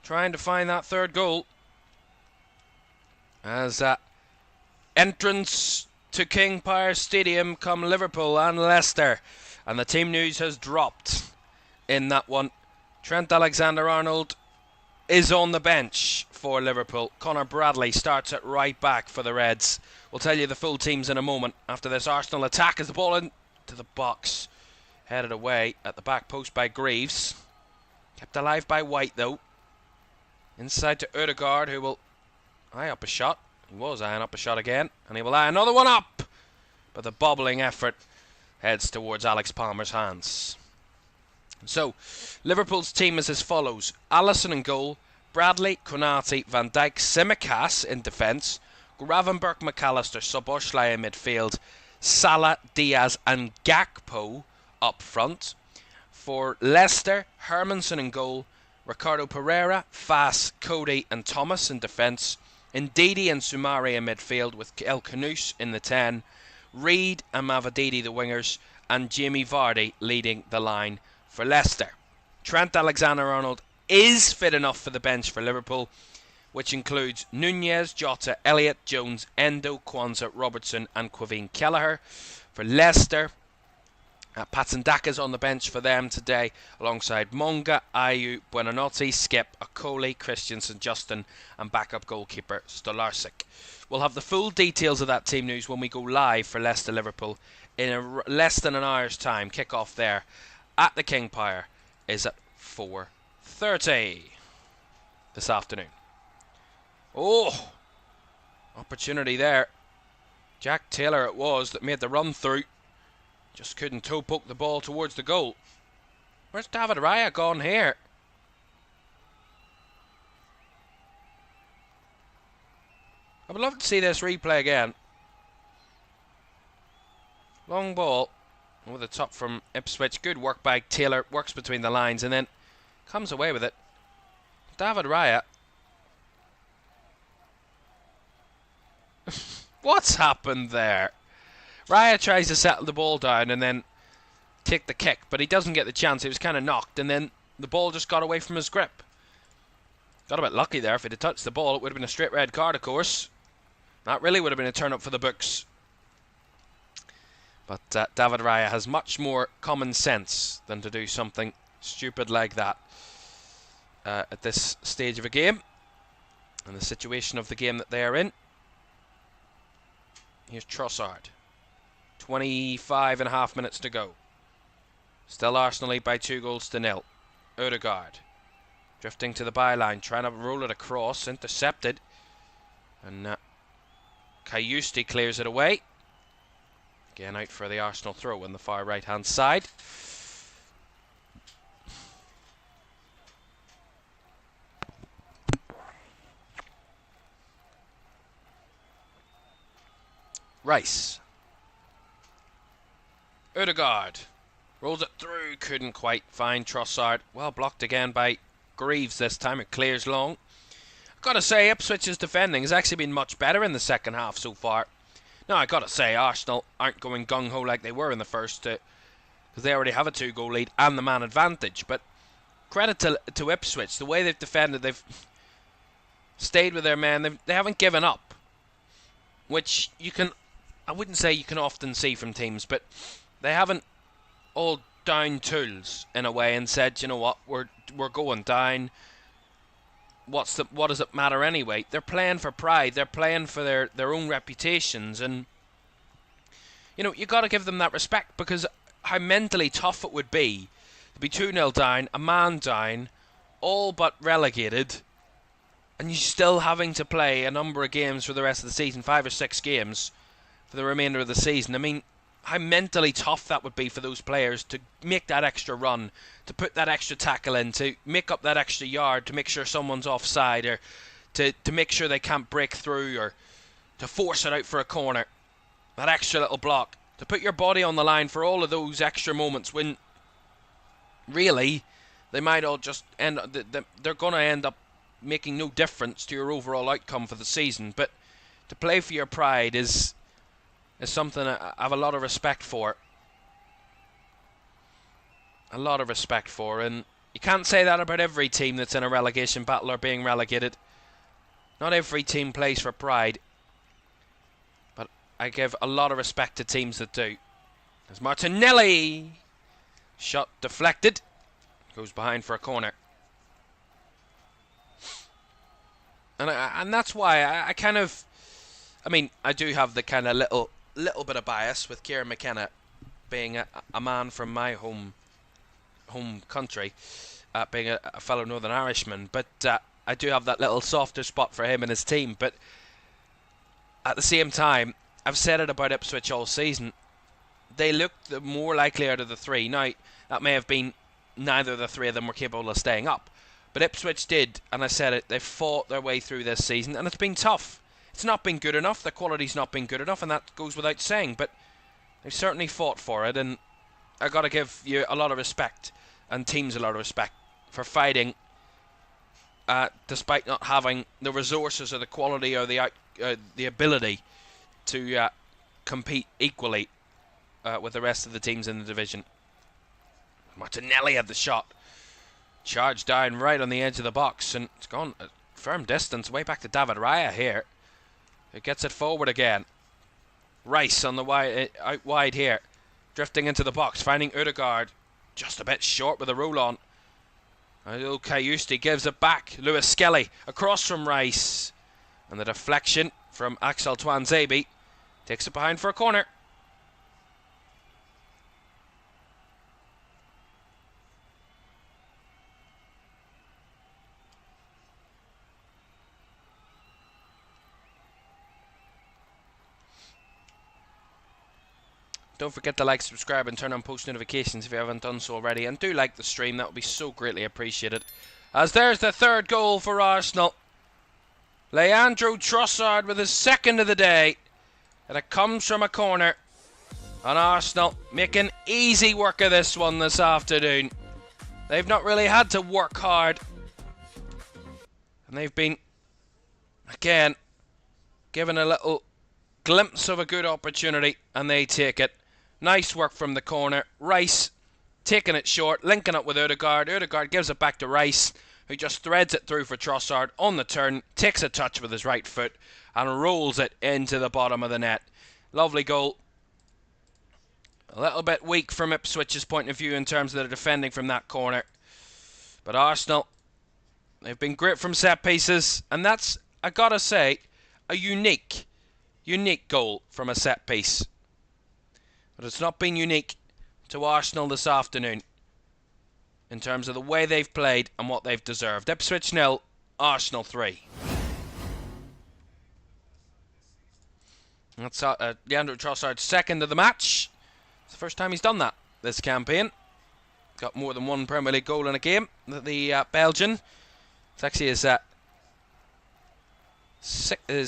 trying to find that third goal. As entrance to King Power Stadium come Liverpool and Leicester. And the team news has dropped in that one. Trent Alexander-Arnold is on the bench for Liverpool. Connor Bradley starts at right back for the Reds. We'll tell you the full teams in a moment after this Arsenal attack as the ball into the box. Headed away at the back post by Greaves. Kept alive by White though. Inside to Odegaard, who will eye up a shot. He was eyeing up a shot again, and he will eye another one up. But the bobbling effort heads towards Alex Palmer's hands. So, Liverpool's team is as follows. Alisson in goal, Bradley, Konate, Van Dijk, Tsimikas in defence, Gravenberch, McAllister, Szoboszlai in midfield, Salah, Diaz and Gakpo up front. For Leicester, Hermansen in goal, Ricardo Pereira, Fass, Cody and Thomas in defence, Ndidi and Sumari in midfield with El Khanous in the 10, Reid and Mavididi the wingers, and Jamie Vardy leading the line for Leicester. Trent Alexander-Arnold is fit enough for the bench for Liverpool, which includes Nunez, Jota, Elliott, Jones, Endo, Kwanzaa, Robertson and Quaveen Kelleher. For Leicester, Patsandaka's on the bench for them today, alongside Monga, Ayew, Buonanotte, Skip, Okoli, Christensen, Justin, and backup goalkeeper Stolarczyk. We'll have the full details of that team news when we go live for Leicester Liverpool in less than an hour's time. Kick-off there at the King Power is at 4:30 this afternoon. Oh, opportunity there. Jack Taylor it was that made the run through. Just couldn't toe poke the ball towards the goal. Where's David Raya gone here? I would love to see this replay again. Long ball over the top from Ipswich. Good work by Taylor. Works between the lines and then comes away with it. David Raya. What's happened there? Raya tries to settle the ball down and then take the kick, but he doesn't get the chance. He was kind of knocked, and then the ball just got away from his grip. Got a bit lucky there. If he'd have touched the ball, it would have been a straight red card, of course. That really would have been a turn up for the books. But David Raya has much more common sense than to do something stupid like that at this stage of a game and the situation of the game that they are in. Here's Trossard. 25.5 minutes to go. Still Arsenal lead by 2-0. Odegaard drifting to the byline, trying to roll it across, intercepted, and Kayusti clears it away. Again out for the Arsenal throw on the far right hand side. Rice. Odegaard rolls it through, couldn't quite find Trossard. Well blocked again by Greaves this time. It clears long. I've got to say, Ipswich's defending has actually been much better in the second half so far. Now, I've got to say, Arsenal aren't going gung-ho like they were in the first, because they already have a 2-goal lead and the man advantage. But credit to Ipswich, the way they've defended, they've stayed with their men, they haven't given up. Which you can, I wouldn't say you can often see from teams, but they haven't all down tools in a way and said, you know what, we're going down. What does it matter anyway? They're playing for pride. They're playing for their own reputations, and you know, you got to give them that respect, because how mentally tough it would be to be 2-0 down, a man down, all but relegated, and you're still having to play a number of games for the rest of the season, 5 or 6 games for the remainder of the season. I mean, how mentally tough that would be for those players to make that extra run, to put that extra tackle in, to make up that extra yard, to make sure someone's offside, or to make sure they can't break through, or to force it out for a corner. That extra little block. To put your body on the line for all of those extra moments when really they might all just end up, they're going to end up making no difference to your overall outcome for the season. But to play for your pride is something I have a lot of respect for. A lot of respect for, and you can't say that about every team that's in a relegation battle or being relegated. Not every team plays for pride, but I give a lot of respect to teams that do. There's Martinelli. Shot deflected. Goes behind for a corner. And that's why I kind of, I mean, I do have the kind of little bit of bias with Kieran McKenna being a man from my home country, being a fellow Northern Irishman, but I do have that little softer spot for him and his team. But at the same time, I've said it about Ipswich all season, they looked the more likely out of the three. Now, that may have been neither of the three of them were capable of staying up, but Ipswich did, and I said it, they fought their way through this season, and it's been tough. It's not been good enough, the quality's not been good enough, and that goes without saying, but they've certainly fought for it, and I got to give you a lot of respect, and teams a lot of respect, for fighting, despite not having the resources or the quality or the ability to compete equally with the rest of the teams in the division. Martinelli had the shot. Charged down right on the edge of the box, and it's gone a firm distance way back to David Raya here. It gets it forward again. Rice on the out wide here. Drifting into the box, finding Ødegaard. Just a bit short with a roll on. Kayusti gives it back. Lewis Skelly across from Rice. And the deflection from Axel Twanzebe takes it behind for a corner. Don't forget to like, subscribe and turn on post notifications if you haven't done so already. And do like the stream, that would be so greatly appreciated. As there's the third goal for Arsenal. Leandro Trossard with his second of the day. And it comes from a corner. And Arsenal making easy work of this one this afternoon. They've not really had to work hard. And they've been, again, given a little glimpse of a good opportunity. And they take it. Nice work from the corner. Rice taking it short, linking up with Ødegaard. Ødegaard gives it back to Rice, who just threads it through for Trossard on the turn, takes a touch with his right foot, and rolls it into the bottom of the net. Lovely goal. A little bit weak from Ipswich's point of view in terms of their defending from that corner. But Arsenal, they've been great from set pieces, and that's, I gotta say, a unique goal from a set piece. But it's not been unique to Arsenal this afternoon in terms of the way they've played and what they've deserved. Ipswich 0, Arsenal 3. That's Leandro Trossard's second of the match. It's the first time he's done that this campaign. Got more than one Premier League goal in a game. The Belgian. It's actually his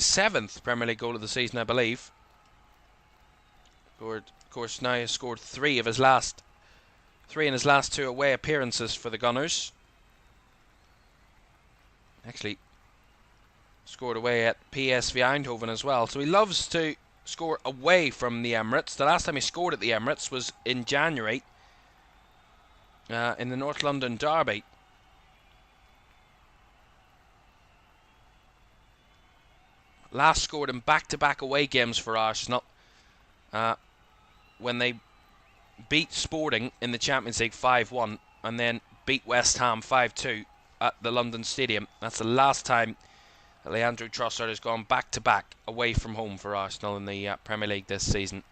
seventh Premier League goal of the season, I believe. Of course, now has scored three in his last two away appearances for the Gunners. Actually, scored away at PSV Eindhoven as well. So he loves to score away from the Emirates. The last time he scored at the Emirates was in January in the North London derby. Last scored in back-to-back away games for Arsenal. When they beat Sporting in the Champions League 5-1 and then beat West Ham 5-2 at the London Stadium. That's the last time that Leandro Trossard has gone back-to-back away from home for Arsenal in the Premier League this season.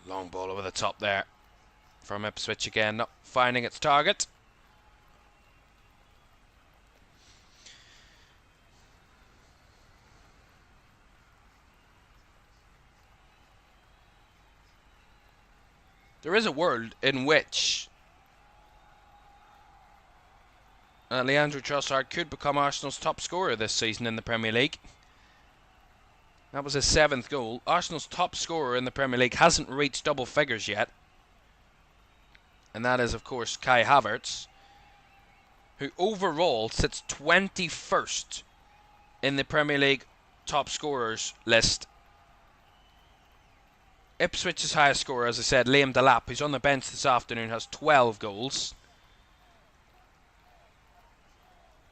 Long ball over the top there from Ipswich again, not finding its target. There is a world in which Leandro Trossard could become Arsenal's top scorer this season in the Premier League. That was his seventh goal. Arsenal's top scorer in the Premier League hasn't reached double figures yet. And that is, of course, Kai Havertz, who overall sits 21st in the Premier League top scorers list. Ipswich's highest scorer, as I said, Liam Delap, who's on the bench this afternoon, has 12 goals.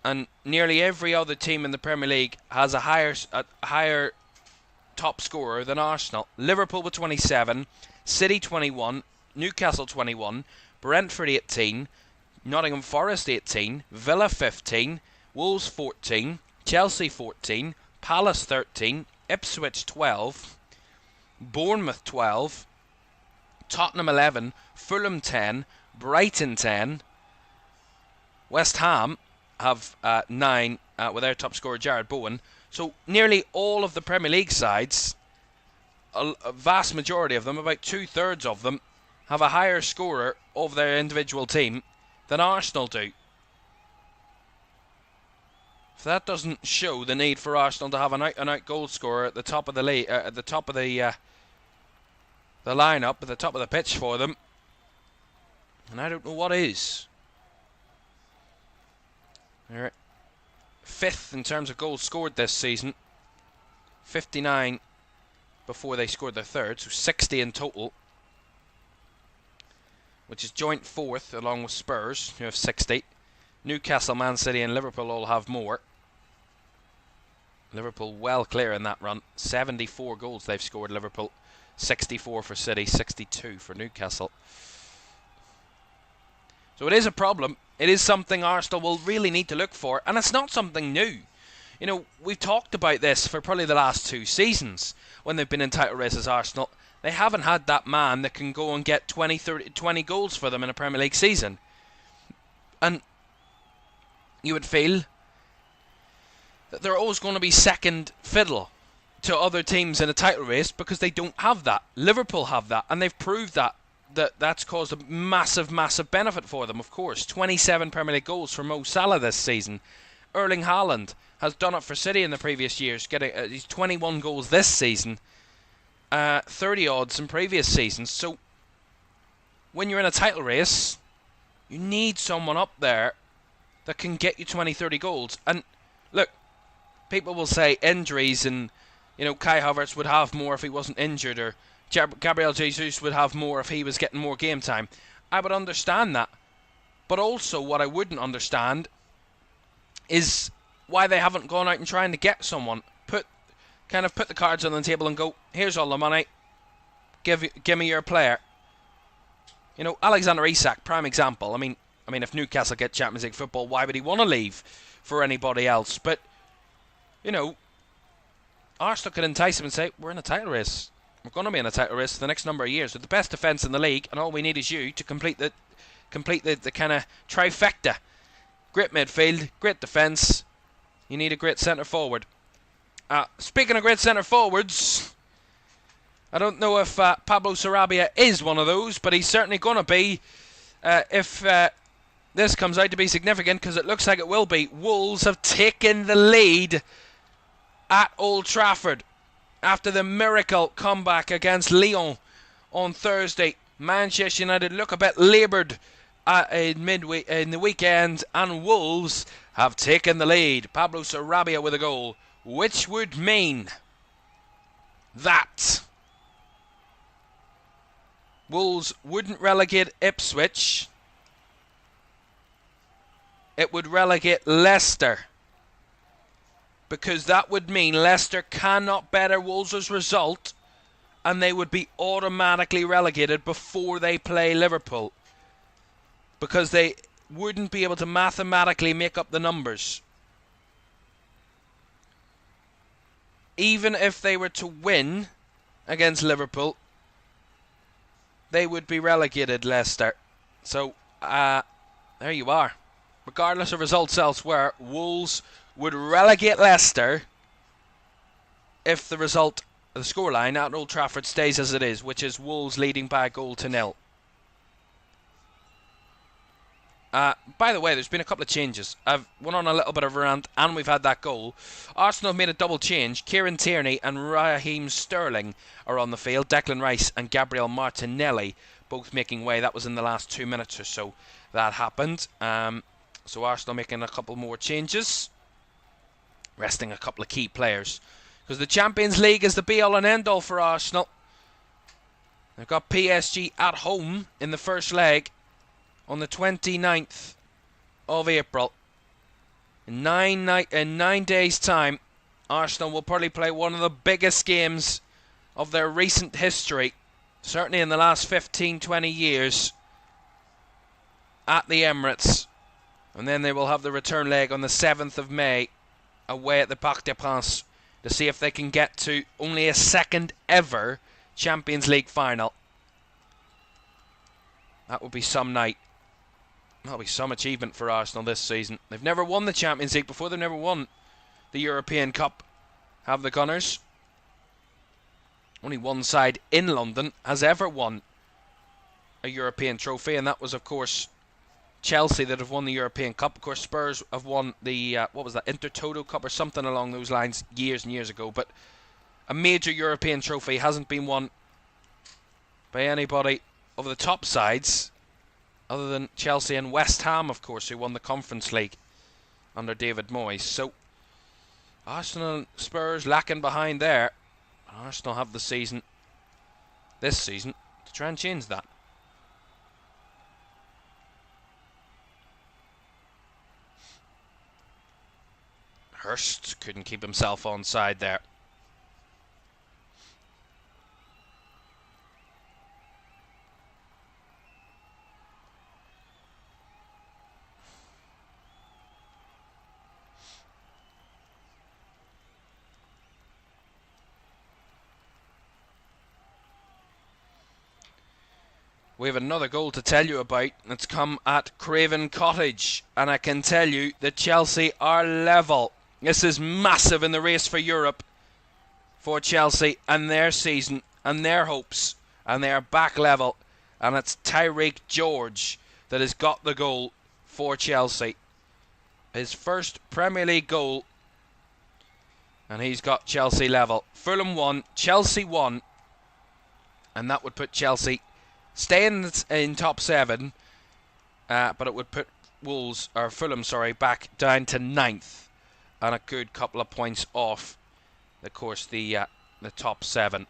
And nearly every other team in the Premier League has a higher top scorer than Arsenal. Liverpool with 27, City 21, Newcastle 21, Brentford 18, Nottingham Forest 18, Villa 15, Wolves 14, Chelsea 14, Palace 13, Ipswich 12, Bournemouth 12, Tottenham 11, Fulham 10, Brighton 10, West Ham have 9 with their top scorer Jared Bowen. So nearly all of the Premier League sides, a vast majority of them, about 2/3 of them, have a higher scorer of their individual team than Arsenal do. So that doesn't show the need for Arsenal to have an out-and-out goal scorer at the top of the league, at the top of the lineup, at the top of the pitch for them. And I don't know what is. They're 5th in terms of goals scored this season. 59 before they scored their third, so 60 in total, which is joint 4th along with Spurs, who have 60. Newcastle, Man City and Liverpool all have more. Liverpool well clear in that run. 74 goals they've scored, Liverpool. 64 for City, 62 for Newcastle. So it is a problem. It is something Arsenal will really need to look for, and it's not something new. You know, we've talked about this for probably the last 2 seasons when they've been in title races, Arsenal. They haven't had that man that can go and get 20 goals for them in a Premier League season. And you would feel that they're always going to be second fiddle to other teams in a title race because they don't have that. Liverpool have that, and they've proved that's caused a massive, massive benefit for them, of course. 27 Premier League goals for Mo Salah this season. Erling Haaland has done it for City in the previous years, getting he's 21 goals this season, 30 odds in previous seasons. So when you're in a title race, you need someone up there that can get you 20, 30 goals. And look, people will say injuries and, you know, Kai Havertz would have more if he wasn't injured, or Gabriel Jesus would have more if he was getting more game time. I would understand that. But also what I wouldn't understand is why they haven't gone out and trying to get someone. Put the cards on the table and go, here's all the money. Give me your player. You know, Alexander Isak, prime example. I mean, if Newcastle get Champions League football, why would he want to leave for anybody else? But, you know, Arsenal could entice him and say, we're in a title race. We're going to be in a title race for the next number of years with the best defence in the league, and all we need is you to complete the kind of trifecta. Great midfield, great defence. You need a great centre forward. Speaking of great centre forwards, I don't know if Pablo Sarabia is one of those, but he's certainly going to be if this comes out to be significant, because it looks like it will be. Wolves have taken the lead at Old Trafford after the miracle comeback against Lyon on Thursday. Manchester United look a bit laboured in the weekend, and Wolves have taken the lead. Pablo Sarabia with a goal, which would mean that Wolves wouldn't relegate Ipswich. It would relegate Leicester, because that would mean Leicester cannot better Wolves' result, and they would be automatically relegated before they play Liverpool, because they wouldn't be able to mathematically make up the numbers. Even if they were to win against Liverpool, they would be relegated, Leicester. So, there you are. Regardless of results elsewhere, Wolves would relegate Leicester if the scoreline at Old Trafford stays as it is, which is Wolves leading by a goal to 0. By the way, there's been a couple of changes. I've went on a little bit of a rant, and we've had that goal. Arsenal have made a double change. Kieran Tierney and Raheem Sterling are on the field. Declan Rice and Gabriel Martinelli both making way. That was in the last 2 minutes or so that happened. So Arsenal making a couple more changes, resting a couple of key players, because the Champions League is the be-all and end-all for Arsenal. They've got PSG at home in the first leg on the 29th of April. In 9 days' time, Arsenal will probably play one of the biggest games of their recent history, certainly in the last 15-20 years, at the Emirates. And then they will have the return leg on the 7th of May away at the Parc des Princes to see if they can get to only a second ever Champions League final. That would be some night. That'll be some achievement for Arsenal this season. They've never won the Champions League before. They've never won the European Cup, have the Gunners. Only one side in London has ever won a European trophy, and that was, of course, Chelsea that have won the European Cup. Of course, Spurs have won the, Intertoto Cup or something along those lines years and years ago. But a major European trophy hasn't been won by anybody of the top sides, other than Chelsea and West Ham, of course, who won the Conference League under David Moyes. So, Arsenal and Spurs lacking behind there. Arsenal have this season, to try and change that. Hurst couldn't keep himself onside there. We have another goal to tell you about. It's come at Craven Cottage, and I can tell you that Chelsea are level. This is massive in the race for Europe for Chelsea and their season and their hopes, and they are back level. And it's Tyreek George that has got the goal for Chelsea. His first Premier League goal, and he's got Chelsea level. Fulham 1, Chelsea 1, and that would put Chelsea staying in top 7, but it would put Fulham, back down to 9th, and a good couple of points off, of course, the top 7.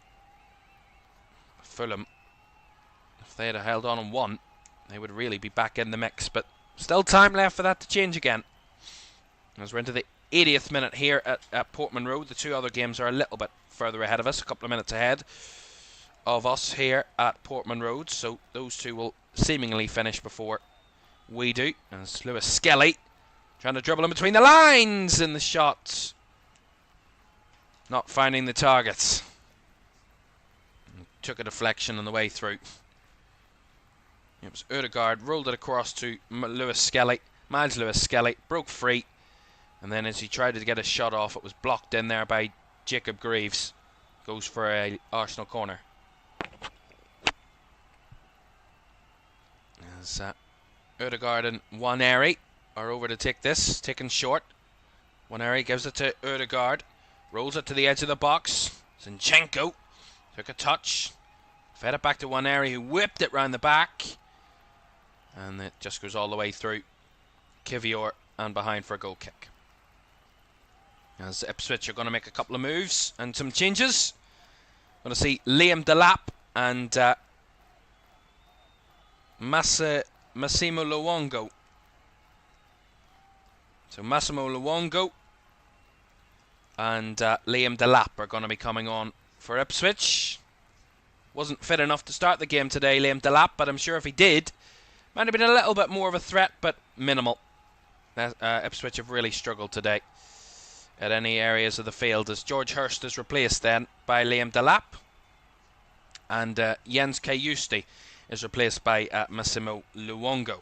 Fulham, if they had held on and won, they would really be back in the mix, but still time left for that to change again. As we're into the 80th minute here at Portman Road. The two other games are a little bit further ahead of us, a couple of minutes ahead of us here at Portman Road, so those two will seemingly finish before we do. As Lewis Skelly trying to dribble in between the lines in the shots, not finding the targets. Took a deflection on the way through. It was Ødegaard, rolled it across to Lewis Skelly. Miles Lewis Skelly broke free, and then as he tried to get a shot off, it was blocked in there by Jacob Greaves. Goes for a Arsenal corner. As Ødegaard and Nwaneri are over to take this, taken short. Nwaneri gives it to Ødegaard, rolls it to the edge of the box. Zinchenko took a touch, fed it back to Nwaneri, who whipped it round the back, and it just goes all the way through Kivior and behind for a goal kick. As Ipswich are going to make a couple of moves and some changes. Going to see Liam Delap and Massimo Luongo. So Massimo Luongo and Liam Delap are going to be coming on for Ipswich. Wasn't fit enough to start the game today, Liam Delap, but I'm sure if he did, might have been a little bit more of a threat, but minimal. Ipswich have really struggled today at any areas of the field, as George Hurst is replaced then by Liam Delap, and Jens Kajusti is replaced by Massimo Luongo.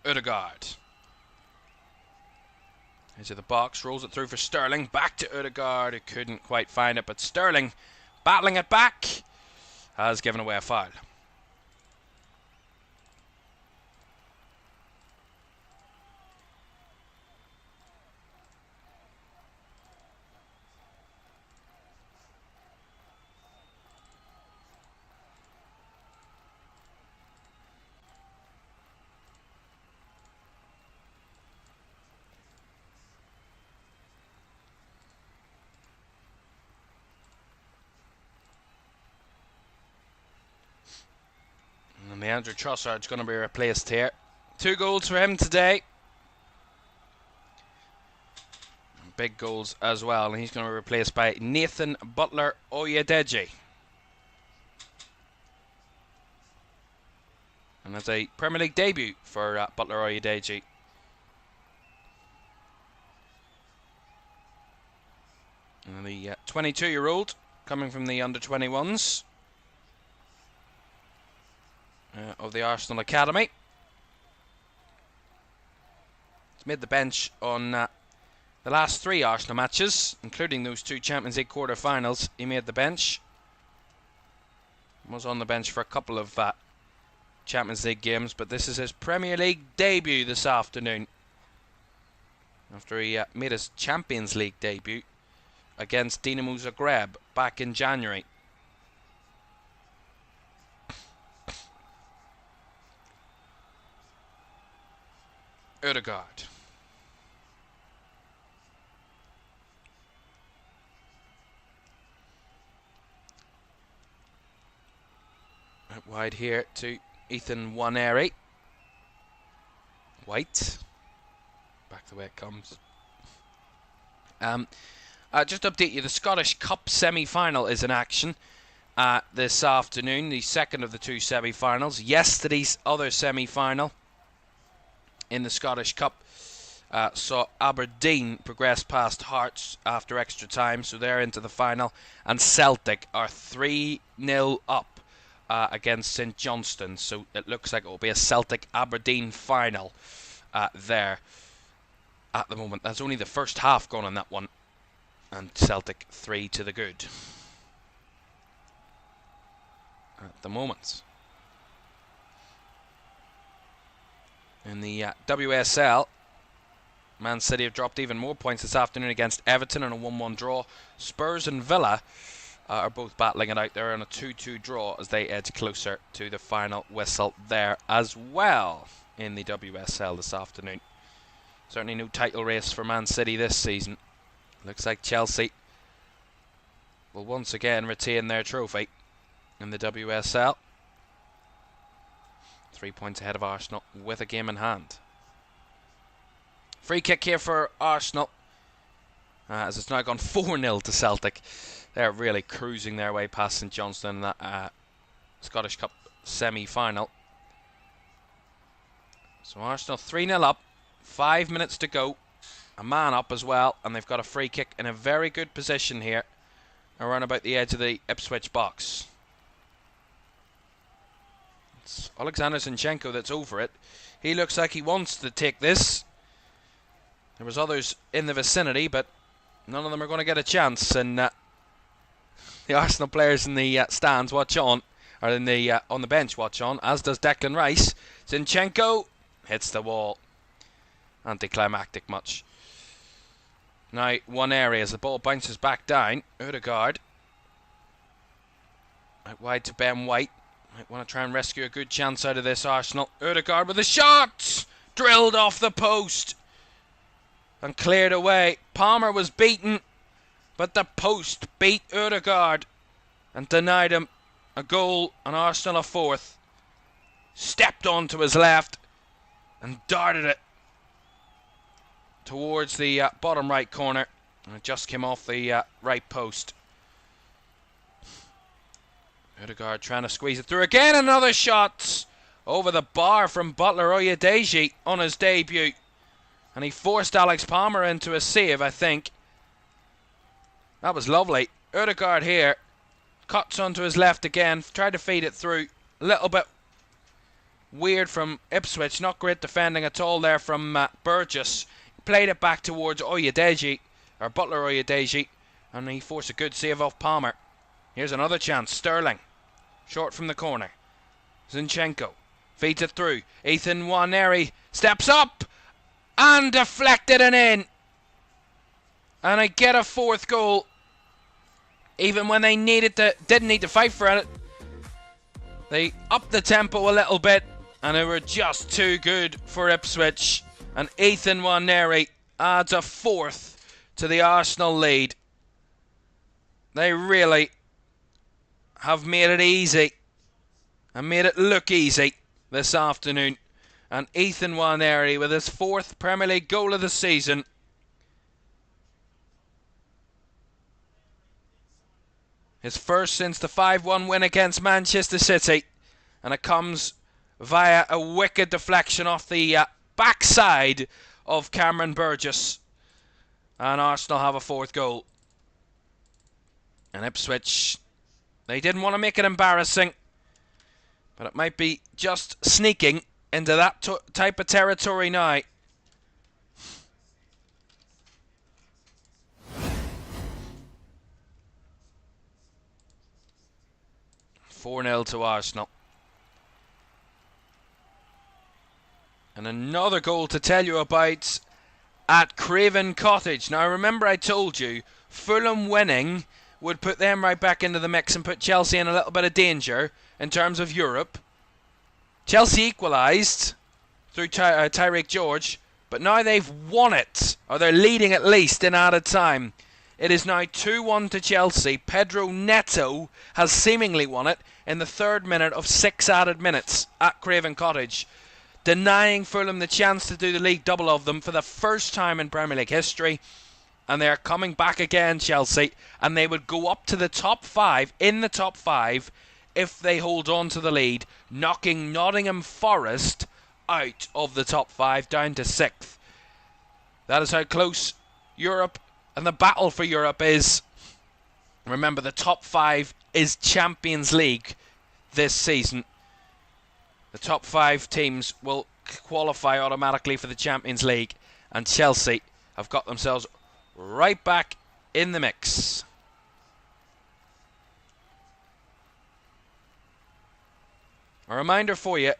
Ødegaard. Into the box, rolls it through for Sterling. Back to Ødegaard, who couldn't quite find it, but Sterling, battling it back, has given away a foul. And Leandro Trossard's going to be replaced here. 2 goals for him today. Big goals as well. And he's going to be replaced by Nathan Butler-Oyedeji. And that's a Premier League debut for Butler-Oyedeji. And the 22-year-old coming from the under-21s of the Arsenal Academy. He's made the bench on the last 3 Arsenal matches, including those 2 Champions League quarter-finals. He made the bench. Was on the bench for a couple of Champions League games, but this is his Premier League debut this afternoon, after he made his Champions League debut against Dinamo Zagreb back in January. Ødegaard. Out wide here to Ethan Nwaneri. White. Back the way it comes. Just to update you, the Scottish Cup semi-final is in action this afternoon. The second of the 2 semi-finals. Yesterday's other semi-final in the Scottish Cup saw Aberdeen progress past Hearts after extra time, so they're into the final. And Celtic are 3-0 up against St Johnstone, so it looks like it will be a Celtic-Aberdeen final there at the moment. That's only the first half gone on that one, and Celtic 3 to the good at the moment. In the WSL, Man City have dropped even more points this afternoon against Everton in a 1-1 draw. Spurs and Villa are both battling it out there on a 2-2 draw as they edge closer to the final whistle there as well in the WSL this afternoon. Certainly no title race for Man City this season. Looks like Chelsea will once again retain their trophy in the WSL. 3 points ahead of Arsenal with a game in hand. Free kick here for Arsenal as it's now gone 4-0 to Celtic. They're really cruising their way past St Johnstone in that Scottish Cup semi-final. So Arsenal 3-0 up, 5 minutes to go, a man up as well, and they've got a free kick in a very good position here, around about the edge of the Ipswich box. It's Alexander Zinchenko that's over it. He looks like he wants to take this. There was others in the vicinity, but none of them are going to get a chance, and the Arsenal players in the stands watch on, or in the on the bench watch on, as does Declan Rice. Zinchenko hits the wall. Anticlimactic much. Now one area as the ball bounces back down. Ødegaard out wide to Ben White. Might want to try and rescue a good chance out of this Arsenal. Ødegaard with a shot! Drilled off the post and cleared away. Palmer was beaten, but the post beat Ødegaard and denied him a goal, and Arsenal a fourth. Stepped onto his left and darted it towards the bottom right corner, and it just came off the right post. Ødegaard trying to squeeze it through again. Another shot over the bar from Butler Oyedeji on his debut, and he forced Alex Palmer into a save, I think. That was lovely. Ødegaard here cuts onto his left again, tried to feed it through. A little bit weird from Ipswich, not great defending at all there from Burgess. Played it back towards Oyedeji, or Butler Oyedeji, and he forced a good save off Palmer. Here's another chance. Sterling, short from the corner. Zinchenko feeds it through. Ethan Nwaneri steps up and deflected and in. And I get a fourth goal, even when they didn't need to fight for it. They upped the tempo a little bit, and they were just too good for Ipswich. And Ethan Nwaneri adds a fourth to the Arsenal lead. They really have made it easy and made it look easy this afternoon. And Ethan Nwaneri with his fourth Premier League goal of the season. His first since the 5-1 win against Manchester City. And it comes via a wicked deflection off the backside of Cameron Burgess. And Arsenal have a fourth goal. And Ipswich, they didn't want to make it embarrassing, but it might be just sneaking into that type of territory now. "4-0 to Arsenal. And another goal to tell you about at Craven Cottage. Now, remember I told you Fulham winning would put them right back into the mix and put Chelsea in a little bit of danger in terms of Europe. Chelsea equalised through Tyreek George, but now they've won it, or they're leading at least in added time. It is now 2-1 to Chelsea. Pedro Neto has seemingly won it in the 3rd minute of 6 added minutes at Craven Cottage, denying Fulham the chance to do the league double of them for the first time in Premier League history. And they're coming back again, Chelsea, and they would go up to the top 5, in the top 5, if they hold on to the lead, knocking Nottingham Forest out of the top 5 down to 6th. That is how close Europe and the battle for Europe is. Remember, the top 5 is Champions League this season. The top 5 teams will qualify automatically for the Champions League, and Chelsea have got themselves right back in the mix. A reminder for you,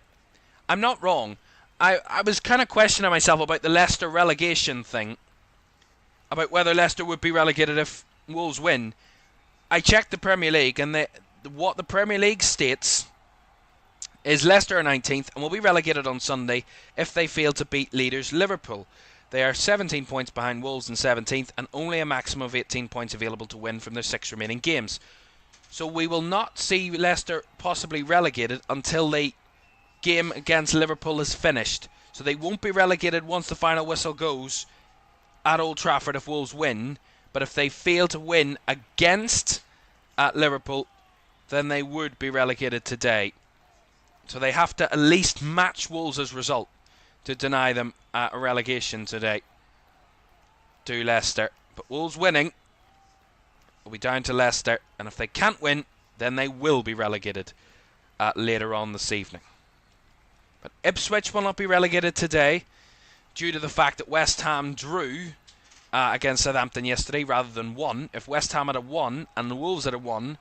I'm not wrong. I was kind of questioning myself about the Leicester relegation thing, about whether Leicester would be relegated if Wolves win. I checked the Premier League, and what the Premier League states is Leicester are 19th and will be relegated on Sunday if they fail to beat leaders Liverpool. They are 17 points behind Wolves in 17th, and only a maximum of 18 points available to win from their 6 remaining games. So we will not see Leicester possibly relegated until the game against Liverpool is finished. So they won't be relegated once the final whistle goes at Old Trafford if Wolves win. But if they fail to win against Liverpool, then they would be relegated today. So they have to at least match Wolves' result to deny them a relegation today to Leicester. But Wolves winning will be down to Leicester, and if they can't win, then they will be relegated later on this evening. But Ipswich will not be relegated today due to the fact that West Ham drew against Southampton yesterday rather than won. If West Ham had won and the Wolves had won,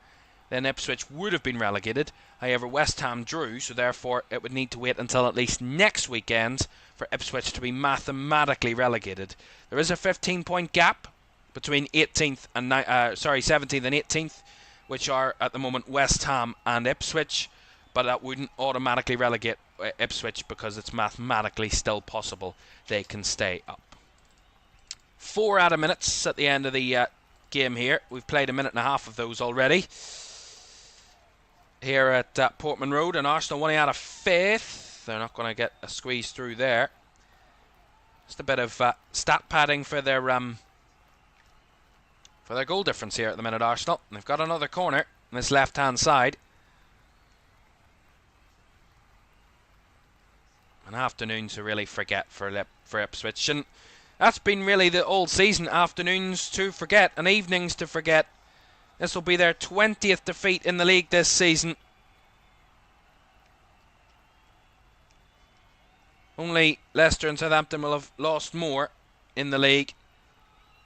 then Ipswich would have been relegated. However, West Ham drew, so therefore it would need to wait until at least next weekend for Ipswich to be mathematically relegated. There is a 15-point gap between 17th and 18th, which are at the moment West Ham and Ipswich, but that wouldn't automatically relegate Ipswich because it's mathematically still possible they can stay up. 4 added minutes at the end of the game here. We've played a minute and a half of those already here at Portman Road, and Arsenal winning out of faith. They're not going to get a squeeze through there. Just a bit of stat padding for their goal difference here at the minute, Arsenal. And they've got another corner on this left-hand side. An afternoon to really forget for Ipswich, and that's been really the all season, afternoons to forget and evenings to forget. This will be their 20th defeat in the league this season. Only Leicester and Southampton will have lost more in the league,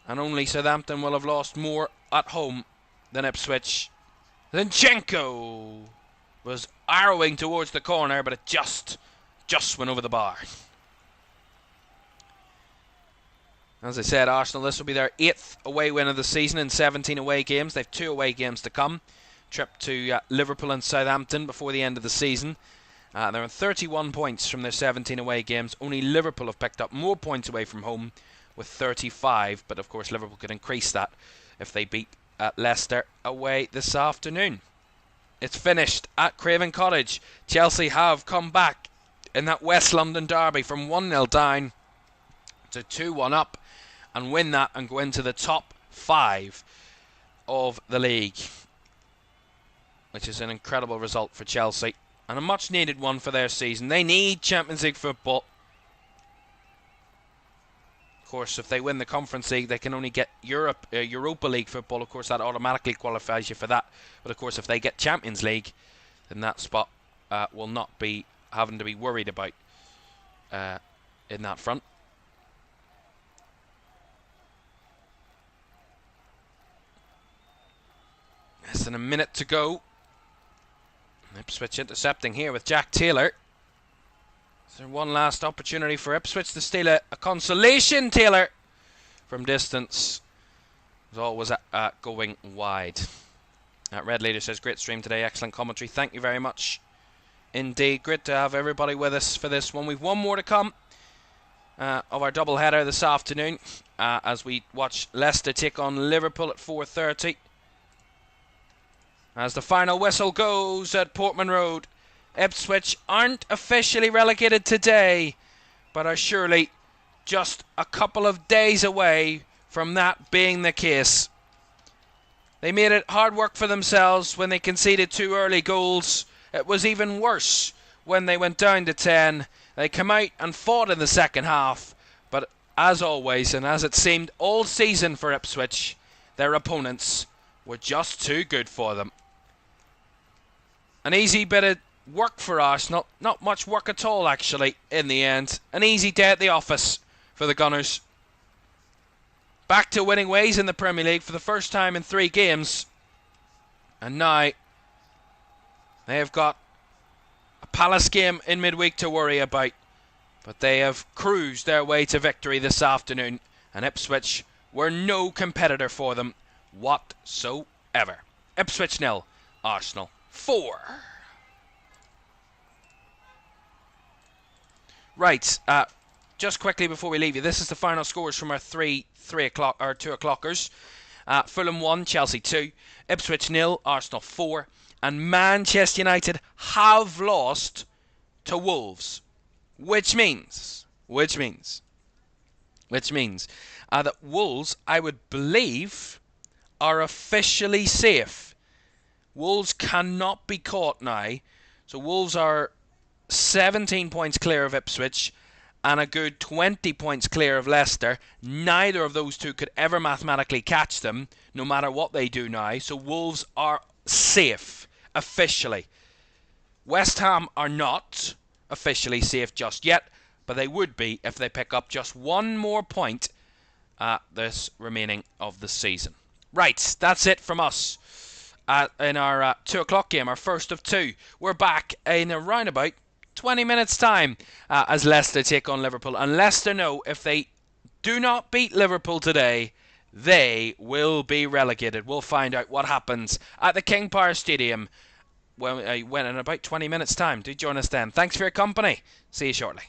and only Southampton will have lost more at home than Ipswich. Zinchenko was arrowing towards the corner, but it just went over the bar. As I said, Arsenal, this will be their 8th away win of the season in 17 away games. They have 2 away games to come. Trip to Liverpool and Southampton before the end of the season. They're on 31 points from their 17 away games. Only Liverpool have picked up more points away from home with 35. But of course, Liverpool could increase that if they beat Leicester away this afternoon. It's finished at Craven Cottage. Chelsea have come back in that West London derby from 1-0 down to 2-1 up, and win that and go into the top 5 of the league, which is an incredible result for Chelsea and a much needed one for their season. They need Champions League football. Of course, if they win the Conference League, they can only get Europa League football. Of course, that automatically qualifies you for that. But of course, if they get Champions League, then that spot will not be having to be worried about in that front. Less than a minute to go. Ipswich intercepting here with Jack Taylor. Is there one last opportunity for Ipswich to steal a consolation? Taylor from distance was always going wide. Red Leader says, great stream today, excellent commentary. Thank you very much indeed. Great to have everybody with us for this one. We've one more to come of our double header this afternoon as we watch Leicester take on Liverpool at 4:30. As the final whistle goes at Portman Road, Ipswich aren't officially relegated today, but are surely just a couple of days away from that being the case. They made it hard work for themselves when they conceded 2 early goals. It was even worse when they went down to 10. They came out and fought in the second half, but as always, and as it seemed all season for Ipswich, their opponents were just too good for them. An easy bit of work for Arsenal. Not much work at all, actually, in the end. An easy day at the office for the Gunners. Back to winning ways in the Premier League for the first time in 3 games. And now they have got a Palace game in midweek to worry about. But they have cruised their way to victory this afternoon. And Ipswich were no competitor for them whatsoever. Ipswich 0, Arsenal 4. Right, just quickly before we leave you, this is the final scores from our 2 o'clockers. Fulham 1, Chelsea 2, Ipswich 0, Arsenal 4, and Manchester United have lost to Wolves, which means that Wolves, I would believe, are officially safe. Wolves cannot be caught now, so Wolves are 17 points clear of Ipswich and a good 20 points clear of Leicester. Neither of those two could ever mathematically catch them, no matter what they do now. So Wolves are safe, officially. West Ham are not officially safe just yet, but they would be if they pick up just one more point this remaining of the season. Right, that's it from us in our 2 o'clock game, our first of 2. We're back in around about 20 minutes time as Leicester take on Liverpool. And Leicester know if they do not beat Liverpool today, they will be relegated. We'll find out what happens at the King Power Stadium when in about 20 minutes time. Do join us then. Thanks for your company. See you shortly.